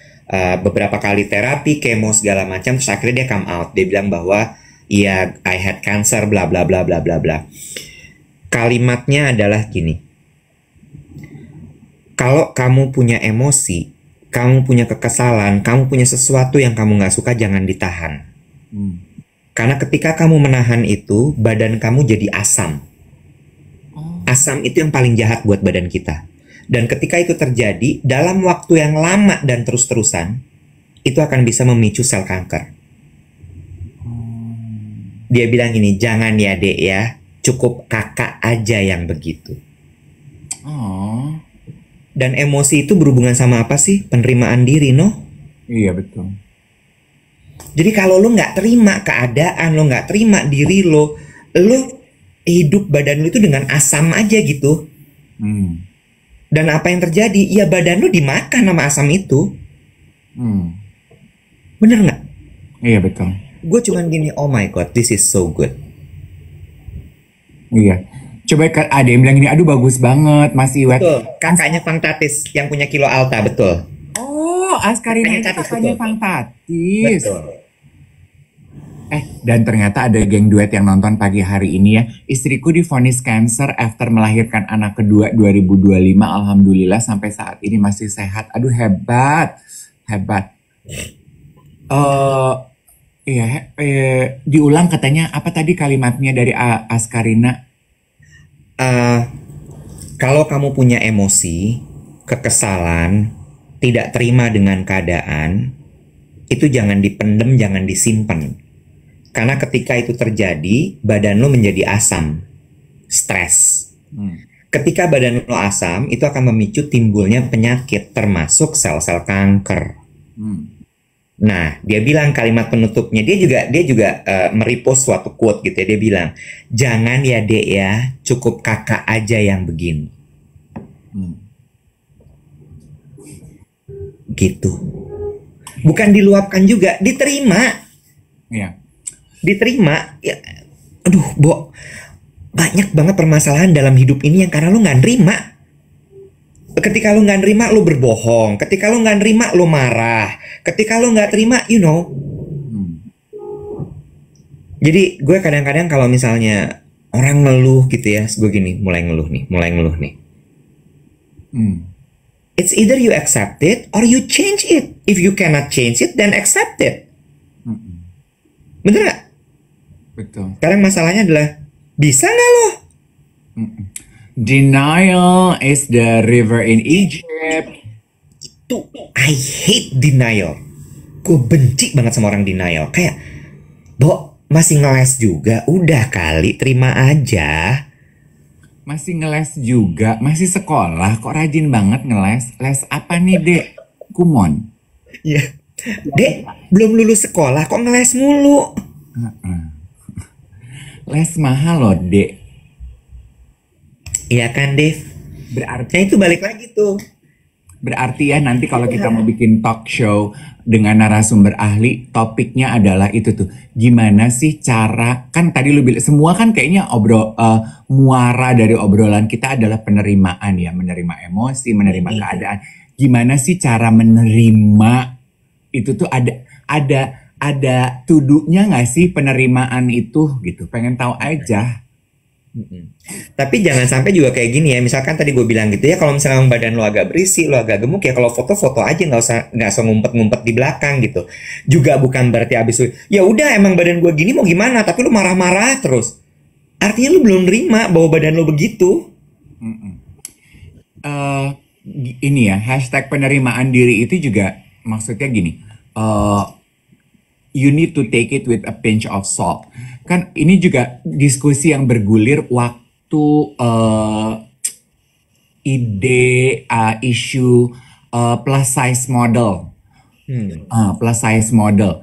beberapa kali terapi, kemo segala macam, terus akhirnya dia come out. Dia bilang bahwa iya, I had cancer, bla bla bla bla bla bla. Kalimatnya adalah gini. Kalau kamu punya emosi, kamu punya kekesalan, kamu punya sesuatu yang kamu nggak suka, jangan ditahan. Karena ketika kamu menahan itu, badan kamu jadi asam. Asam itu yang paling jahat buat badan kita. Dan ketika itu terjadi, dalam waktu yang lama dan terus-terusan, itu akan bisa memicu sel kanker. Dia bilang gini, jangan ya dek ya, cukup kakak aja yang begitu. Oh. Dan emosi itu berhubungan sama apa sih? Penerimaan diri, no? Iya, betul. Jadi kalau lo nggak terima keadaan, lo nggak terima diri lo hidup badan lo itu dengan asam aja gitu. Dan apa yang terjadi? Ya badan lo dimakan sama asam itu. Bener nggak? Iya, betul. Gue cuman gini, oh my god, this is so good. Iya. Coba ada yang bilang gini, aduh bagus banget Mas Iwet. Betul, kakaknya Fang Tatis yang punya Kilo Alta, betul. Oh, Askarina itu kakaknya Fang Tatis. Betul. Dan ternyata ada geng duet yang nonton pagi hari ini ya. Istriku divonis cancer after melahirkan anak kedua 2025. Alhamdulillah sampai saat ini masih sehat. Aduh hebat. Hebat. Diulang katanya apa tadi kalimatnya dari Askarina? Kalau kamu punya emosi, kekesalan, tidak terima dengan keadaan, itu jangan dipendem, jangan disimpan. Karena ketika itu terjadi, badan lo menjadi asam, stres. Ketika badan lo asam, itu akan memicu timbulnya penyakit, termasuk sel-sel kanker. Nah, dia bilang kalimat penutupnya, dia juga merepost suatu quote gitu ya. Dia bilang, jangan ya dek ya, cukup kakak aja yang begini. Gitu. Bukan diluapkan juga, diterima. Iya. Diterima. Ya, aduh, Bo, banyak banget permasalahan dalam hidup ini yang karena lo nggak nerima. Ketika lo nggak nerima, lo berbohong. Ketika lo nggak nerima, lo marah. Ketika lo nggak terima, you know. Jadi gue kadang-kadang kalau misalnya orang ngeluh gitu ya, gue gini, mulai ngeluh nih. It's either you accept it or you change it. If you cannot change it, then accept it. Bener gak? Betul. Sekarang masalahnya adalah, bisa nggak lo? Denial is the river in Egypt. Itu, I hate denial. Gue benci banget sama orang denial. Kayak, masih ngeles juga? Udah kali, terima aja. Masih ngeles juga? Masih sekolah? Kok rajin banget ngeles? Les apa nih, Dek? Kumon. Iya. Dek, belum lulus sekolah, kok ngeles mulu? Les mahal loh, Dek. Iya kan, Dev? Berarti itu balik lagi tuh. Berarti ya nanti kalau kita mau bikin talk show dengan narasumber ahli, topiknya adalah itu tuh. Gimana sih cara, kan tadi lu bilang, semua kan kayaknya muara dari obrolan kita adalah penerimaan ya. Menerima emosi, menerima keadaan. Gimana sih cara menerima itu tuh ada tuduhnya nggak sih penerimaan itu gitu. Pengen tahu aja. Tapi jangan sampai juga kayak gini ya. Misalkan tadi gue bilang gitu ya, kalau misalnya badan lo agak berisi, lo agak gemuk ya, kalau foto-foto aja, nggak usah ngumpet-ngumpet di belakang gitu. Juga bukan berarti abis itu ya udah emang badan gue gini mau gimana, tapi lo marah-marah terus. Artinya lo belum nerima bahwa badan lo begitu. Ini ya, hashtag penerimaan diri itu juga maksudnya gini. You need to take it with a pinch of salt. Kan ini juga diskusi yang bergulir waktu isu plus size model. Plus size model.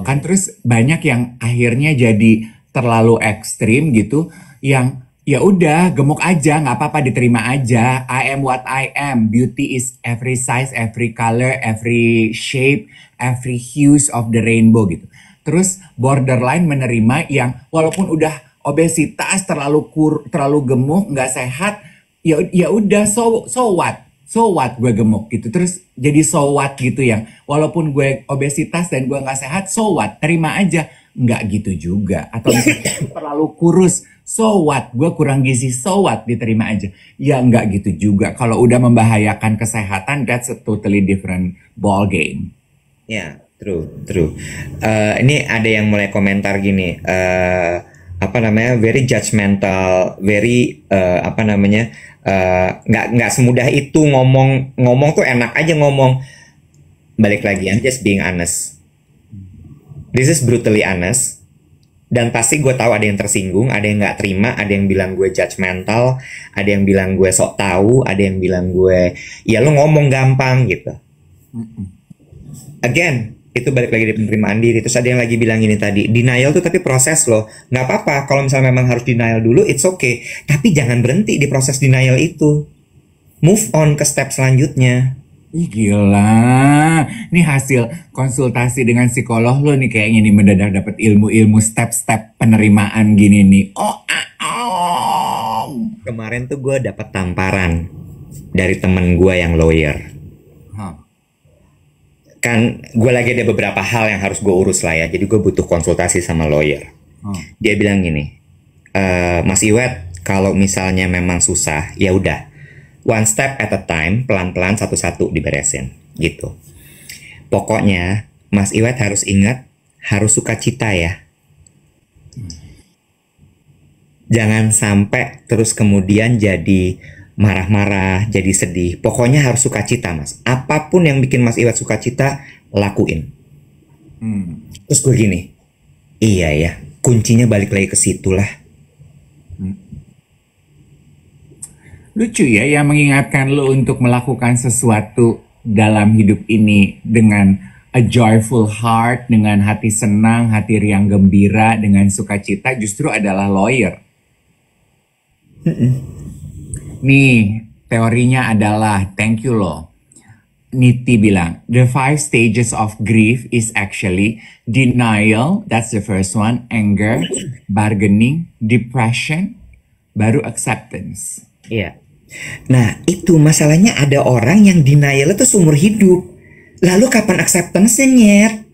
Kan terus banyak yang akhirnya jadi terlalu ekstrim gitu, yang ya udah gemuk aja, nggak apa-apa, diterima aja. I am what I am. Beauty is every size, every color, every shape, every hues of the rainbow gitu. Terus borderline menerima yang walaupun udah obesitas, terlalu gemuk, nggak sehat, ya udah, so what gue gemuk gitu. Terus jadi so what gitu, yang walaupun gue obesitas dan gue nggak sehat, so what, terima aja. Nggak gitu juga. Atau misalnya terlalu kurus, so what, gue kurang gizi, so what, diterima aja. Ya nggak gitu juga. Kalau udah membahayakan kesehatan, that's a totally different ball game. Ya, true. Ini ada yang mulai komentar gini, very judgmental, very nggak semudah itu ngomong tuh enak aja ngomong. Balik lagi, I'm just being honest. This is brutally honest. Dan pasti gue tahu ada yang tersinggung, ada yang nggak terima, ada yang bilang gue judgmental, ada yang bilang gue sok tahu, ada yang bilang gue, ya lo ngomong gampang gitu. Again, itu balik lagi di penerimaan diri. Terus ada yang lagi bilang ini tadi, denial tuh tapi proses loh. Nggak apa-apa, kalau misalnya memang harus denial dulu, it's okay. Tapi jangan berhenti di proses denial itu. Move on ke step selanjutnya. Ih, gila, ini hasil konsultasi dengan psikolog lo nih kayaknya nih, mendadak dapat ilmu-ilmu step-step penerimaan gini nih. Kemarin tuh gue dapat tamparan dari temen gue yang lawyer. Kan gue lagi ada beberapa hal yang harus gue urus lah ya, jadi gue butuh konsultasi sama lawyer. Dia bilang gini, Mas Iwet, kalau misalnya memang susah, ya udah, one step at a time, pelan-pelan satu-satu diberesin, gitu. Pokoknya, Mas Iwet harus ingat, harus sukacita ya. Jangan sampai terus kemudian jadi marah-marah, jadi sedih. Pokoknya harus sukacita, Mas. Apapun yang bikin Mas Iwet sukacita, lakuin. Terus gue gini, iya ya, kuncinya balik lagi ke situ lah. Lucu ya, yang mengingatkan lo untuk melakukan sesuatu dalam hidup ini dengan a joyful heart, dengan hati senang, hati riang gembira, dengan sukacita, justru adalah lawyer. Nih, teorinya adalah, thank you loh. Niti bilang, the 5 stages of grief is actually denial, that's the first one, anger, bargaining, depression, baru acceptance. Iya. Nah, itu masalahnya, ada orang yang denial itu seumur hidup. Lalu kapan acceptance-nya, Nyer?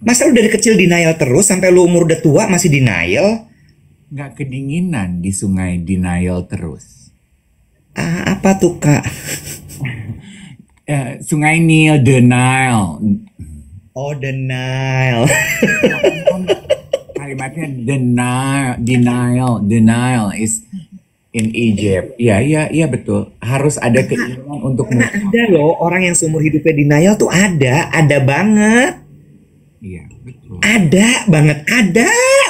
Masa lu dari kecil denial terus sampai lu umur udah tua masih denial? Nggak kedinginan di sungai denial terus. Apa tuh, Kak? Sungai Nil, denial. Oh, denial. Kalimatnya denial is In Egypt. Iya betul. Harus ada keinginan untuk Ada loh orang yang seumur hidupnya denial tuh ada banget. Iya, betul. Ada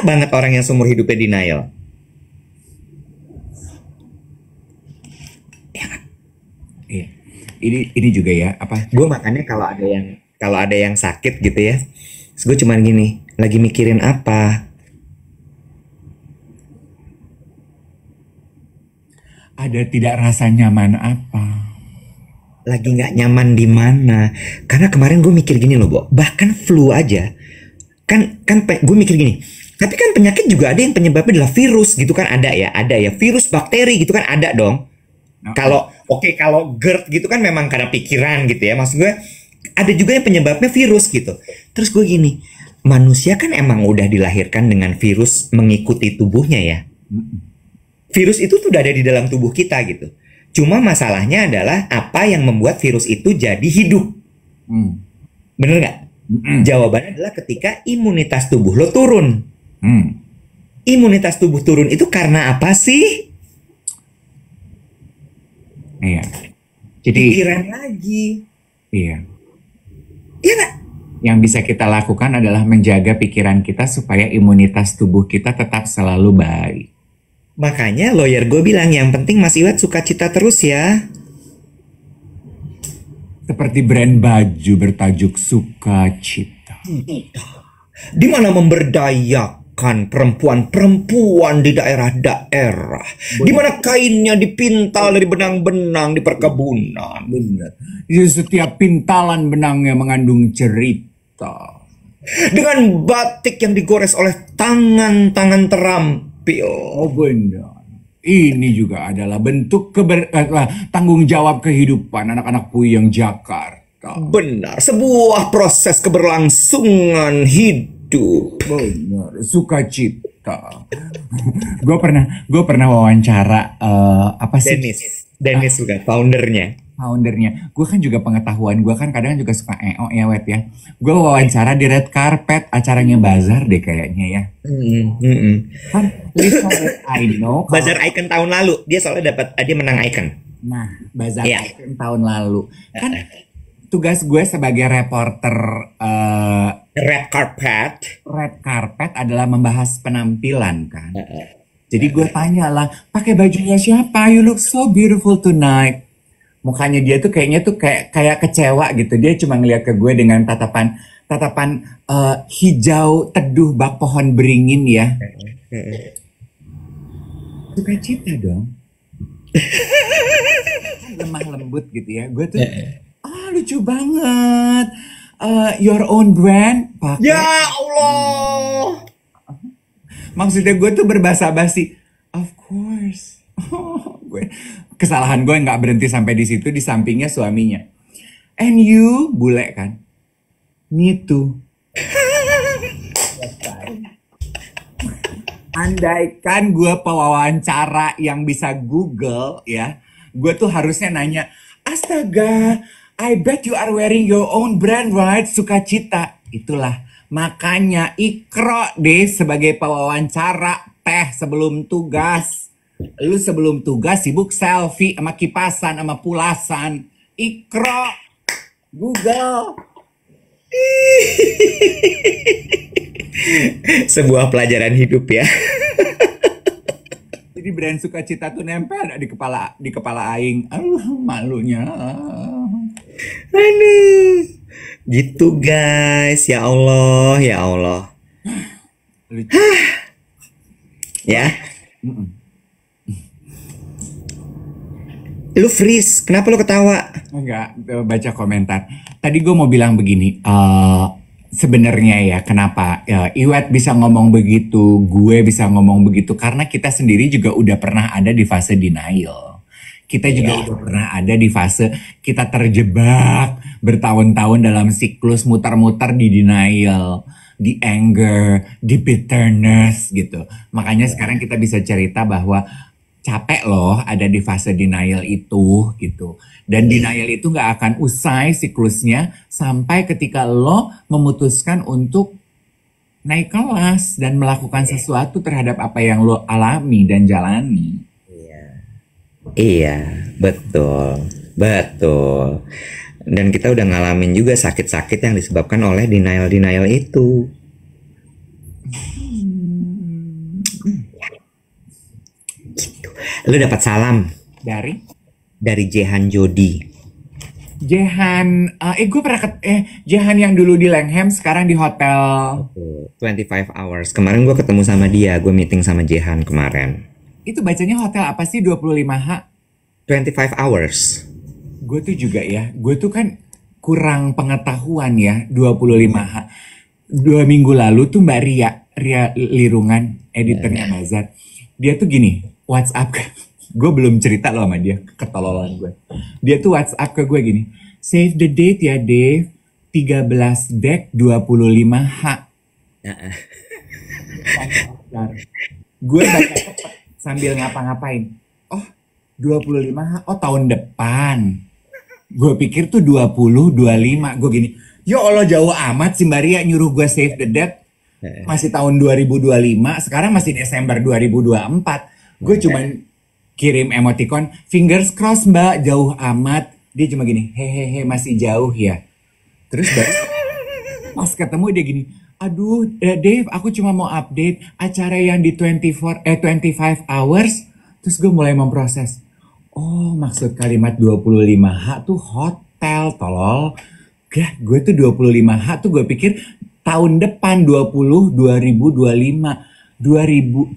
banget orang yang seumur hidupnya denial. Iya. Ini juga ya, apa? Gue makanya kalau ada yang sakit gitu ya, gue cuman gini, lagi mikirin apa? Ada tidak rasa nyaman apa? Lagi nggak nyaman di mana? Karena kemarin gue mikir gini loh, Bo. Bahkan flu aja, gue mikir gini. Tapi kan penyakit juga ada yang penyebabnya adalah virus gitu kan, ada ya virus, bakteri gitu kan ada dong. Kalau GERD gitu kan memang karena pikiran gitu ya. Maksud gue ada juga yang penyebabnya virus gitu. Terus gue gini, manusia kan emang udah dilahirkan dengan virus mengikuti tubuhnya ya. Virus itu sudah ada di dalam tubuh kita gitu. Cuma masalahnya adalah apa yang membuat virus itu jadi hidup. Bener nggak? Jawabannya adalah ketika imunitas tubuh lo turun. Imunitas tubuh turun itu karena apa sih? Iya. Jadi pikiran lagi. Iya. Iya nggak? Yang bisa kita lakukan adalah menjaga pikiran kita supaya imunitas tubuh kita tetap selalu baik. Makanya lawyer gue bilang yang penting Mas Iwet sukacita terus ya. Seperti brand baju bertajuk Sukacita. Di mana memberdayakan perempuan-perempuan di daerah-daerah. Di mana kainnya dipintal dari benang-benang di perkebunan. Benar. Di setiap pintalan benangnya mengandung cerita. Dengan batik yang digores oleh tangan-tangan terampil. Oh benar. Ini juga adalah bentuk tanggung jawab kehidupan anak-anak Puyeng Jakarta. Benar, sebuah proses keberlangsungan hidup. Benar, sukacita. Gue pernah wawancara apa sih? Dennis juga foundernya. Gue kan juga pengetahuan gue kan kadang juga suka ya Wet ya. Gue wawancara di red carpet acaranya Bazar deh kayaknya ya. Kan I know Bazar Icon tahun lalu dia soalnya dia menang Icon. Nah Bazar Icon tahun lalu kan tugas gue sebagai reporter red carpet adalah membahas penampilan kan. Jadi gue tanya lah, pakai bajunya siapa? You look so beautiful tonight. Mukanya dia tuh kayaknya tuh kayak kecewa gitu. Dia cuma ngeliat ke gue dengan tatapan hijau teduh bak pohon beringin ya. Sukacita dong. Lemah lembut gitu ya. Gue tuh lucu banget. Your own brand pakai. Ya Allah. Maksudnya gue tuh berbahasa basi. Of course. Kesalahan gue nggak berhenti sampai di situ, di sampingnya suaminya. And you, bule kan? Me too. Andaikan gue pewawancara yang bisa Google ya, gue tuh harusnya nanya, astaga, I bet you are wearing your own brand right, Sukacita. Itulah, makanya Ikro deh sebagai pewawancara teh sebelum tugas. Lu sebelum tugas sibuk selfie sama kipasan sama pulasan. Ikro, Google. Sebuah pelajaran hidup ya. Jadi brand Sukacita tuh nempel ada di kepala aing. Malunya. Aduh. Gitu guys, ya Allah, ya Allah. Ya. Lu freeze, kenapa lu ketawa? Enggak, baca komentar. Tadi gue mau bilang begini, sebenarnya ya kenapa Iwet bisa ngomong begitu, gue bisa ngomong begitu, karena kita sendiri juga udah pernah ada di fase denial. Kita juga udah pernah ada di fase kita terjebak bertahun-tahun dalam siklus muter-muter di denial, di anger, di bitterness gitu. Makanya sekarang kita bisa cerita bahwa capek loh ada di fase denial itu gitu. Dan denial itu gak akan usai siklusnya sampai ketika lo memutuskan untuk naik kelas dan melakukan sesuatu terhadap apa yang lo alami dan jalani. Iya, betul. Betul. Dan kita udah ngalamin juga sakit-sakit yang disebabkan oleh denial-denial itu. Gitu. Lu dapat salam dari Jehan Jody. Gue pernah Jehan yang dulu di Langham, sekarang di hotel 25 hours. Kemarin gue ketemu sama dia, gue meeting sama Jehan kemarin. Itu bacanya hotel apa sih 25H? 25 hours. Gue tuh juga ya, gue tuh kan kurang pengetahuan ya 25H. 2 minggu lalu tuh Mbak Ria Lirungan, editornya Mazar. Dia tuh gini, WhatsApp gue belum cerita loh sama dia, ketololan gue. Dia tuh WhatsApp ke gue gini, save the date ya Dave, 13 dek 25H. Gue baca sambil ngapa-ngapain. Oh 25H, oh tahun depan. Gue pikir tuh 20, 25. Gue gini, ya Allah jauh amat si Mbak Ria nyuruh gue save the date. Masih tahun 2025, sekarang masih Desember 2024. Gue cuman kirim emoticon, fingers crossed Mbak, jauh amat. Dia cuma gini, hehehe masih jauh ya. Terus pas ketemu dia gini, aduh Dave aku cuma mau update acara yang di 25 hours. Terus gue mulai memproses, oh maksud kalimat 25H tuh hotel, tolol. Gak, gue tuh 25H tuh gue pikir tahun depan 2025. 25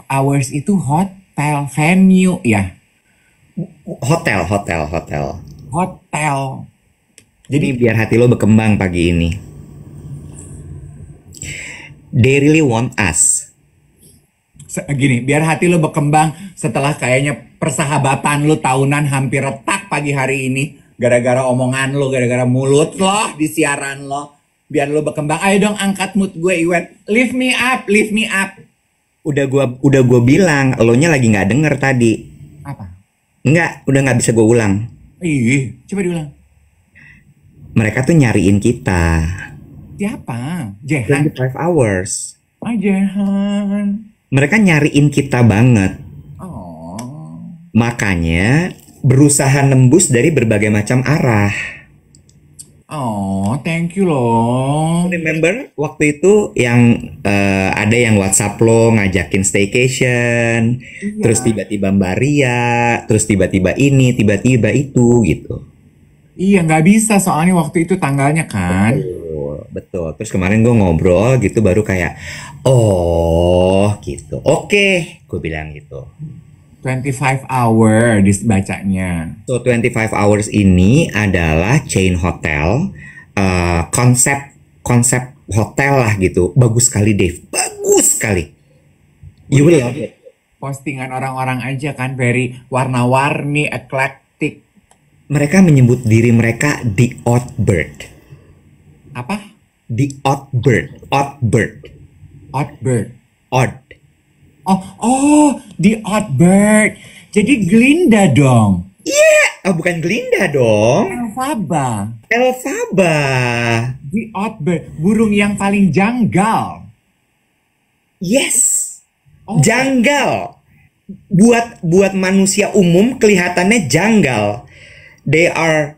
hours itu hotel, venue ya. Hotel. Jadi biar hati lo berkembang pagi ini. They really want us. Gini, biar hati lo berkembang setelah kayaknya persahabatan lo tahunan hampir retak pagi hari ini. Gara-gara omongan lo, gara-gara mulut lo di siaran lo. Biar lo berkembang, ayo dong angkat mood gue Iwan. Lift me up. Udah gua bilang, elonya lagi nggak denger tadi. Apa? Udah nggak bisa gue ulang. Ih, coba diulang. Mereka tuh nyariin kita. Siapa? Jehan? 25 hours. Jehan. Mereka nyariin kita banget. Oh. Makanya berusaha nembus dari berbagai macam arah. Oh, thank you loh. Remember waktu itu yang ada yang WhatsApp lo ngajakin staycation, Iya. terus tiba-tiba Mbak Ria, terus tiba-tiba ini, tiba-tiba itu gitu. Iya, nggak bisa soalnya waktu itu tanggalnya kan. Betul. Terus kemarin gue ngobrol gitu baru kayak, oh gitu. Oke, gue bilang gitu. 25 hour dibacanya. So 25 hours ini adalah chain hotel, konsep hotel lah gitu. Bagus sekali Dave, bagus sekali. You will love it. Postingan orang-orang aja kan very warna-warni, eclectic. Mereka menyebut diri mereka the odd bird. Apa? The odd bird. Odd bird. Odd bird. Odd. Oh, the odd bird. Jadi Glinda dong. Yeah, bukan Glinda dong. Elphaba. The odd bird, burung yang paling janggal. Yes. Oh. Janggal. Buat manusia umum kelihatannya janggal. They are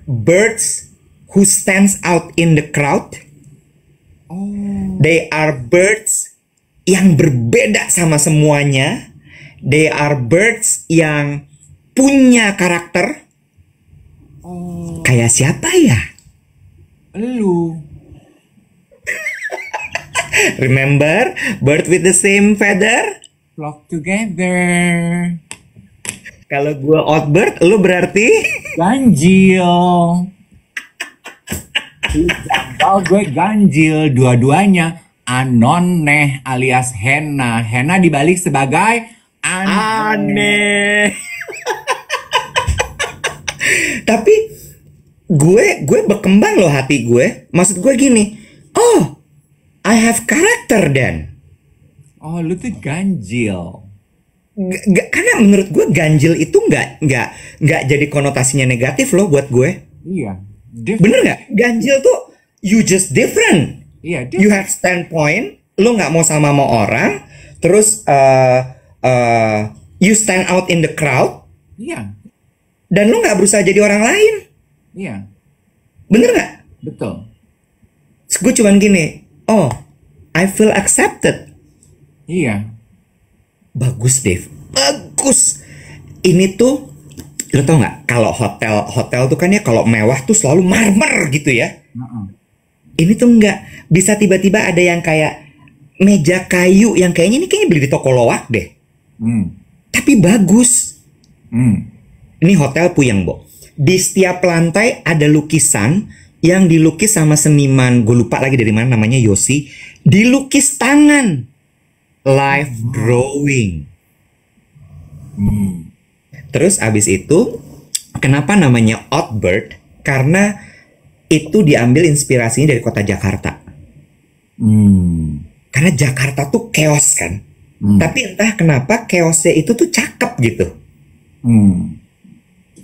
birds who stands out in the crowd. Oh. They are birds yang berbeda sama semuanya. They are birds yang punya karakter. Oh. Kayak siapa ya? Lu. Remember, bird with the same feather? Flock together. Kalau gue odd bird, lu berarti? Ganjil. Janggal, gue ganjil. Dua-duanya anoneh alias henna. Henna dibalik sebagai aneh. Tapi gue berkembang loh hati gue. Maksud gue gini, oh, I have character then. Oh, lu tuh ganjil. Karena menurut gue ganjil itu nggak jadi konotasinya negatif loh buat gue. Iya. Bener nggak? Ganjil tuh you just different. Iya. You have standpoint. Lo nggak mau sama orang. Terus You stand out in the crowd. Iya. Dan lu nggak berusaha jadi orang lain. Iya. Bener nggak? Betul. Gue cuman gini, oh, I feel accepted. Iya. Bagus, Dave. Bagus. Ini tuh, lo tau nggak? Kalau hotel tuh kan ya kalau mewah tuh selalu marmer gitu ya. Ini tuh nggak. Bisa tiba-tiba ada yang kayak meja kayu yang kayaknya beli di toko loak deh. Tapi bagus. Ini hotel Puyeng, Bo. Di setiap lantai ada lukisan yang dilukis sama seniman, gue lupa lagi dari mana namanya, Yosi. Dilukis tangan. Live drawing. Terus abis itu, kenapa namanya Outbird? Karena itu diambil inspirasinya dari kota Jakarta. Karena Jakarta tuh chaos kan. Tapi entah kenapa chaosnya itu tuh cakep gitu.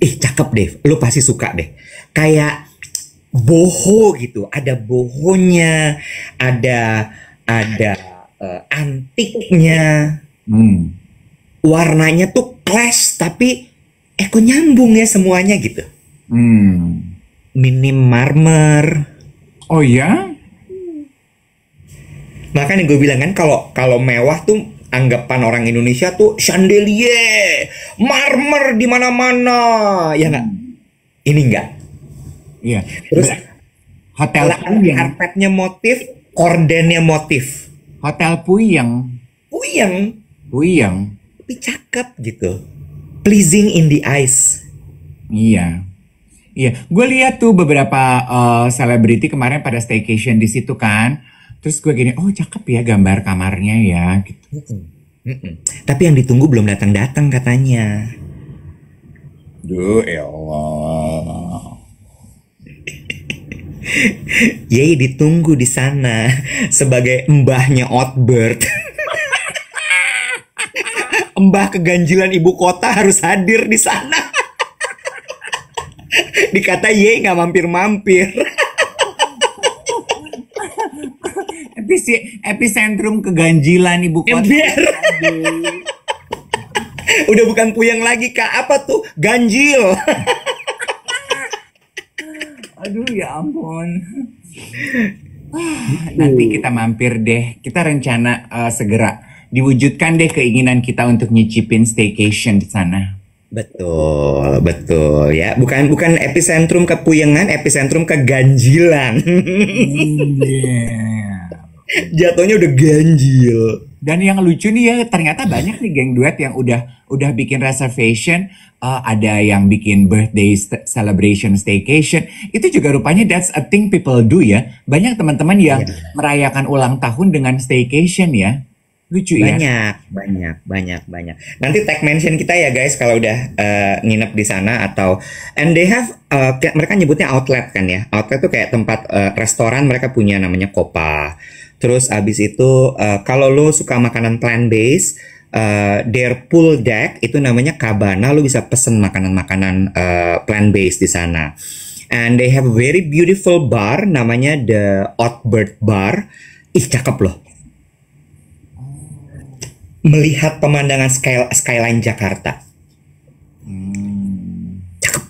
Ih, cakep Dave, lu pasti suka deh. Kayak boho gitu, ada bohonya, ada antiknya. Warnanya tuh clash tapi kok nyambung ya semuanya gitu. Minim marmer. Oh ya? Makanya gue bilang kan kalau mewah tuh anggapan orang Indonesia tuh chandelier, marmer di mana-mana, ya nggak? Ini enggak. Iya. Terus Hotel Puyeng. Karpetnya motif, kordennya motif. Hotel Puyeng. Puyeng. Tapi cakep gitu. Pleasing in the eyes. Iya. Iya, gue lihat tuh beberapa selebriti kemarin pada staycation di situ kan. Terus gue gini, oh cakep ya gambar kamarnya ya gitu. Tapi yang ditunggu belum datang-datang katanya. Duh, ya Allah. Yey ditunggu di sana sebagai mbahnya Outbird. Mbah keganjilan ibu kota harus hadir di sana. Dikata Yey nggak mampir-mampir. Epicentrum keganjilan ibu kota. Udah bukan Puyeng lagi Kak, apa tuh? Ganjil. Aduh ya ampun. Nanti kita mampir deh. Kita rencana segera diwujudkan deh keinginan kita untuk nyicipin staycation di sana. Betul ya. Bukan epicentrum kepuyengan, epicentrum keganjilan. Jatuhnya udah ganjil. Dan yang lucu nih ya, ternyata banyak nih geng duet yang udah bikin reservation, ada yang bikin birthday celebration staycation. Itu juga rupanya that's a thing people do ya. Banyak teman-teman yang merayakan ulang tahun dengan staycation ya. Lucu ya. Banyak. Nanti tag mention kita ya guys kalau udah nginep di sana atau and they have mereka nyebutnya outlet kan ya. Outlet tuh kayak tempat restoran, mereka punya namanya Kopa. Terus abis itu kalau lo suka makanan plant based, their pool deck itu namanya Cabana, lo bisa pesen makanan-makanan plant based di sana. And they have a very beautiful bar namanya The Outbird Bar. Ih cakep loh. Melihat pemandangan skyline Jakarta. Cakep.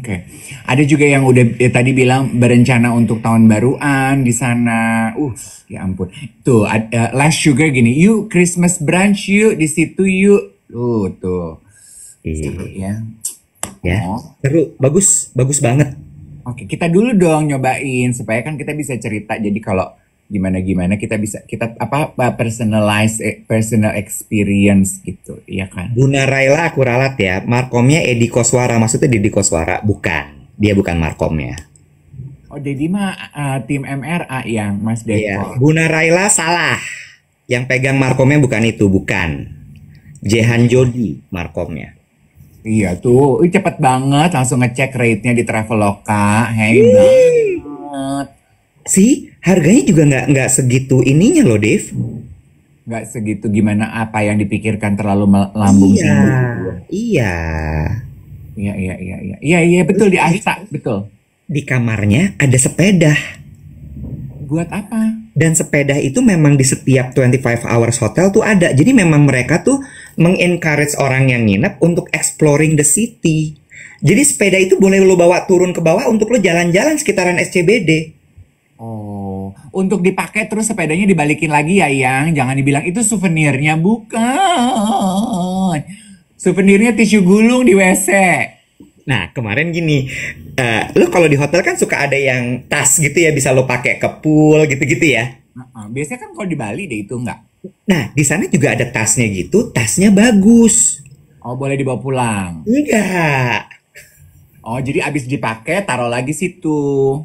Oke. Ada juga yang udah tadi bilang berencana untuk tahun baruan di sana. Ya ampun. Tuh, Last Sugar gini, yuk Christmas brunch yuk di situ yuk. Tuh. Seru ya. Ya, seru. Bagus banget. Oke, kita dulu dong nyobain supaya kan kita bisa cerita. Jadi kalau gimana kita personal experience gitu, ya kan? Buna Raila aku ralat ya. Markomnya Edi Koswara, maksudnya Deddy Koswara, bukan. Dia bukan markomnya. Oh, Deddy mah tim MRA yang Mas Deko. Iya. Buna Raila salah. Yang pegang markomnya bukan itu, bukan. Jehan Jody markomnya. Iya tuh, cepet banget langsung ngecek rate-nya di Traveloka. Hey banget. Sih, harganya juga nggak segitu ininya loh, Dave. Nggak segitu gimana apa yang dipikirkan terlalu melambung tinggi. Iya, betul di Asta, betul. Di kamarnya ada sepeda. Buat apa? Dan sepeda itu memang di setiap 25 hours hotel tuh ada. Jadi memang mereka tuh mengencourage orang yang nginep untuk exploring the city. Jadi sepeda itu boleh lo bawa turun ke bawah untuk lo jalan-jalan sekitaran SCBD. Oh, untuk dipakai terus sepedanya dibalikin lagi ya, Yang. Jangan dibilang itu souvenirnya, bukan. Souvenirnya tisu gulung di WC. Nah, kemarin gini, lo kalau di hotel kan suka ada yang tas gitu ya, bisa lo pakai ke pool gitu-gitu ya. Biasanya kan kalau di Bali deh itu enggak. Nah, di sana juga ada tasnya gitu, tasnya bagus. Oh, boleh dibawa pulang. Enggak. Oh, jadi abis dipakai taruh lagi situ.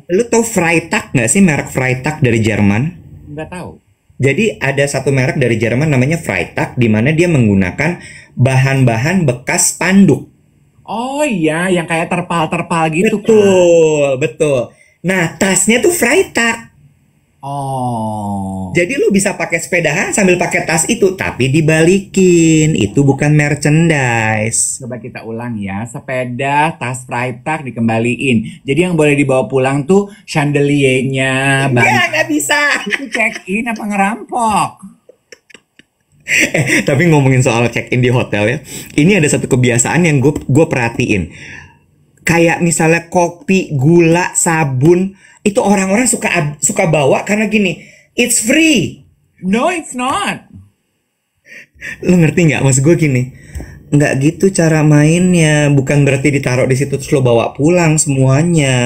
Lo tau Freitag nggak sih, merek Freitag dari Jerman? Enggak tahu. Jadi ada satu merek dari Jerman namanya Freitag, di mana dia menggunakan bahan-bahan bekas spanduk. Oh iya, yang kayak terpal-terpal gitu kan. Betul, betul. Nah, tasnya tuh Freitag. Oh. Jadi lu bisa pakai sepedahan sambil pakai tas itu, tapi dibalikin. Itu bukan merchandise. Coba kita ulang ya. Sepeda, tas Freitag dikembaliin. Jadi yang boleh dibawa pulang tuh chandeliernya. Enggak, nggak bisa. Itu check-in apa ngerampok? Tapi ngomongin soal check-in di hotel ya, ini ada satu kebiasaan yang gue perhatiin. Kayak misalnya kopi, gula, sabun, itu orang-orang suka bawa karena gini, it's free. No, it's not. Lo ngerti nggak? Maksud gue gini, nggak gitu cara mainnya. Bukan berarti ditaruh di situ terus lo bawa pulang semuanya.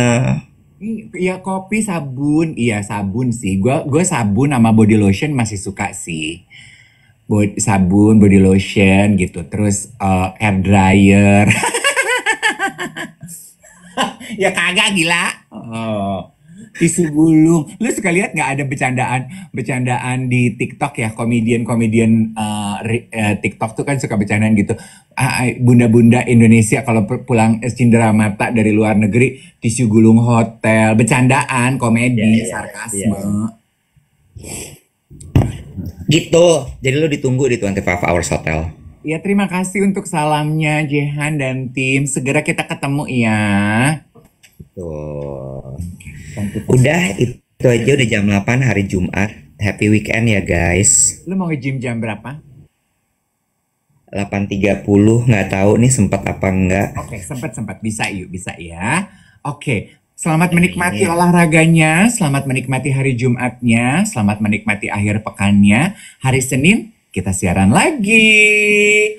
Iya, kopi, sabun. Iya, sabun sih. Gue sabun sama body lotion masih suka sih. Sabun, body lotion gitu. Terus hair dryer. Ya kagak, gila. Tisu gulung. Lu suka lihat nggak ada bercandaan di TikTok ya, komedian TikTok tuh kan suka bercandaan gitu. Bunda-bunda Indonesia kalau pulang cindera mata dari luar negeri, tisu gulung hotel, bercandaan, komedi, sarkasme. Gitu. Jadi lo ditunggu di 25 Hours Hotel. Ya, terima kasih untuk salamnya Jehan dan tim. Segera kita ketemu ya. Tuh. Udah, itu aja udah jam 8 hari Jumat. Happy weekend ya guys. Lu mau nge-gym jam berapa? 8.30, nggak tahu nih sempat apa enggak. Oke, sempat bisa yuk, bisa ya. Oke, selamat menikmati olahraganya, selamat menikmati hari Jumatnya, selamat menikmati akhir pekannya. Hari Senin kita siaran lagi.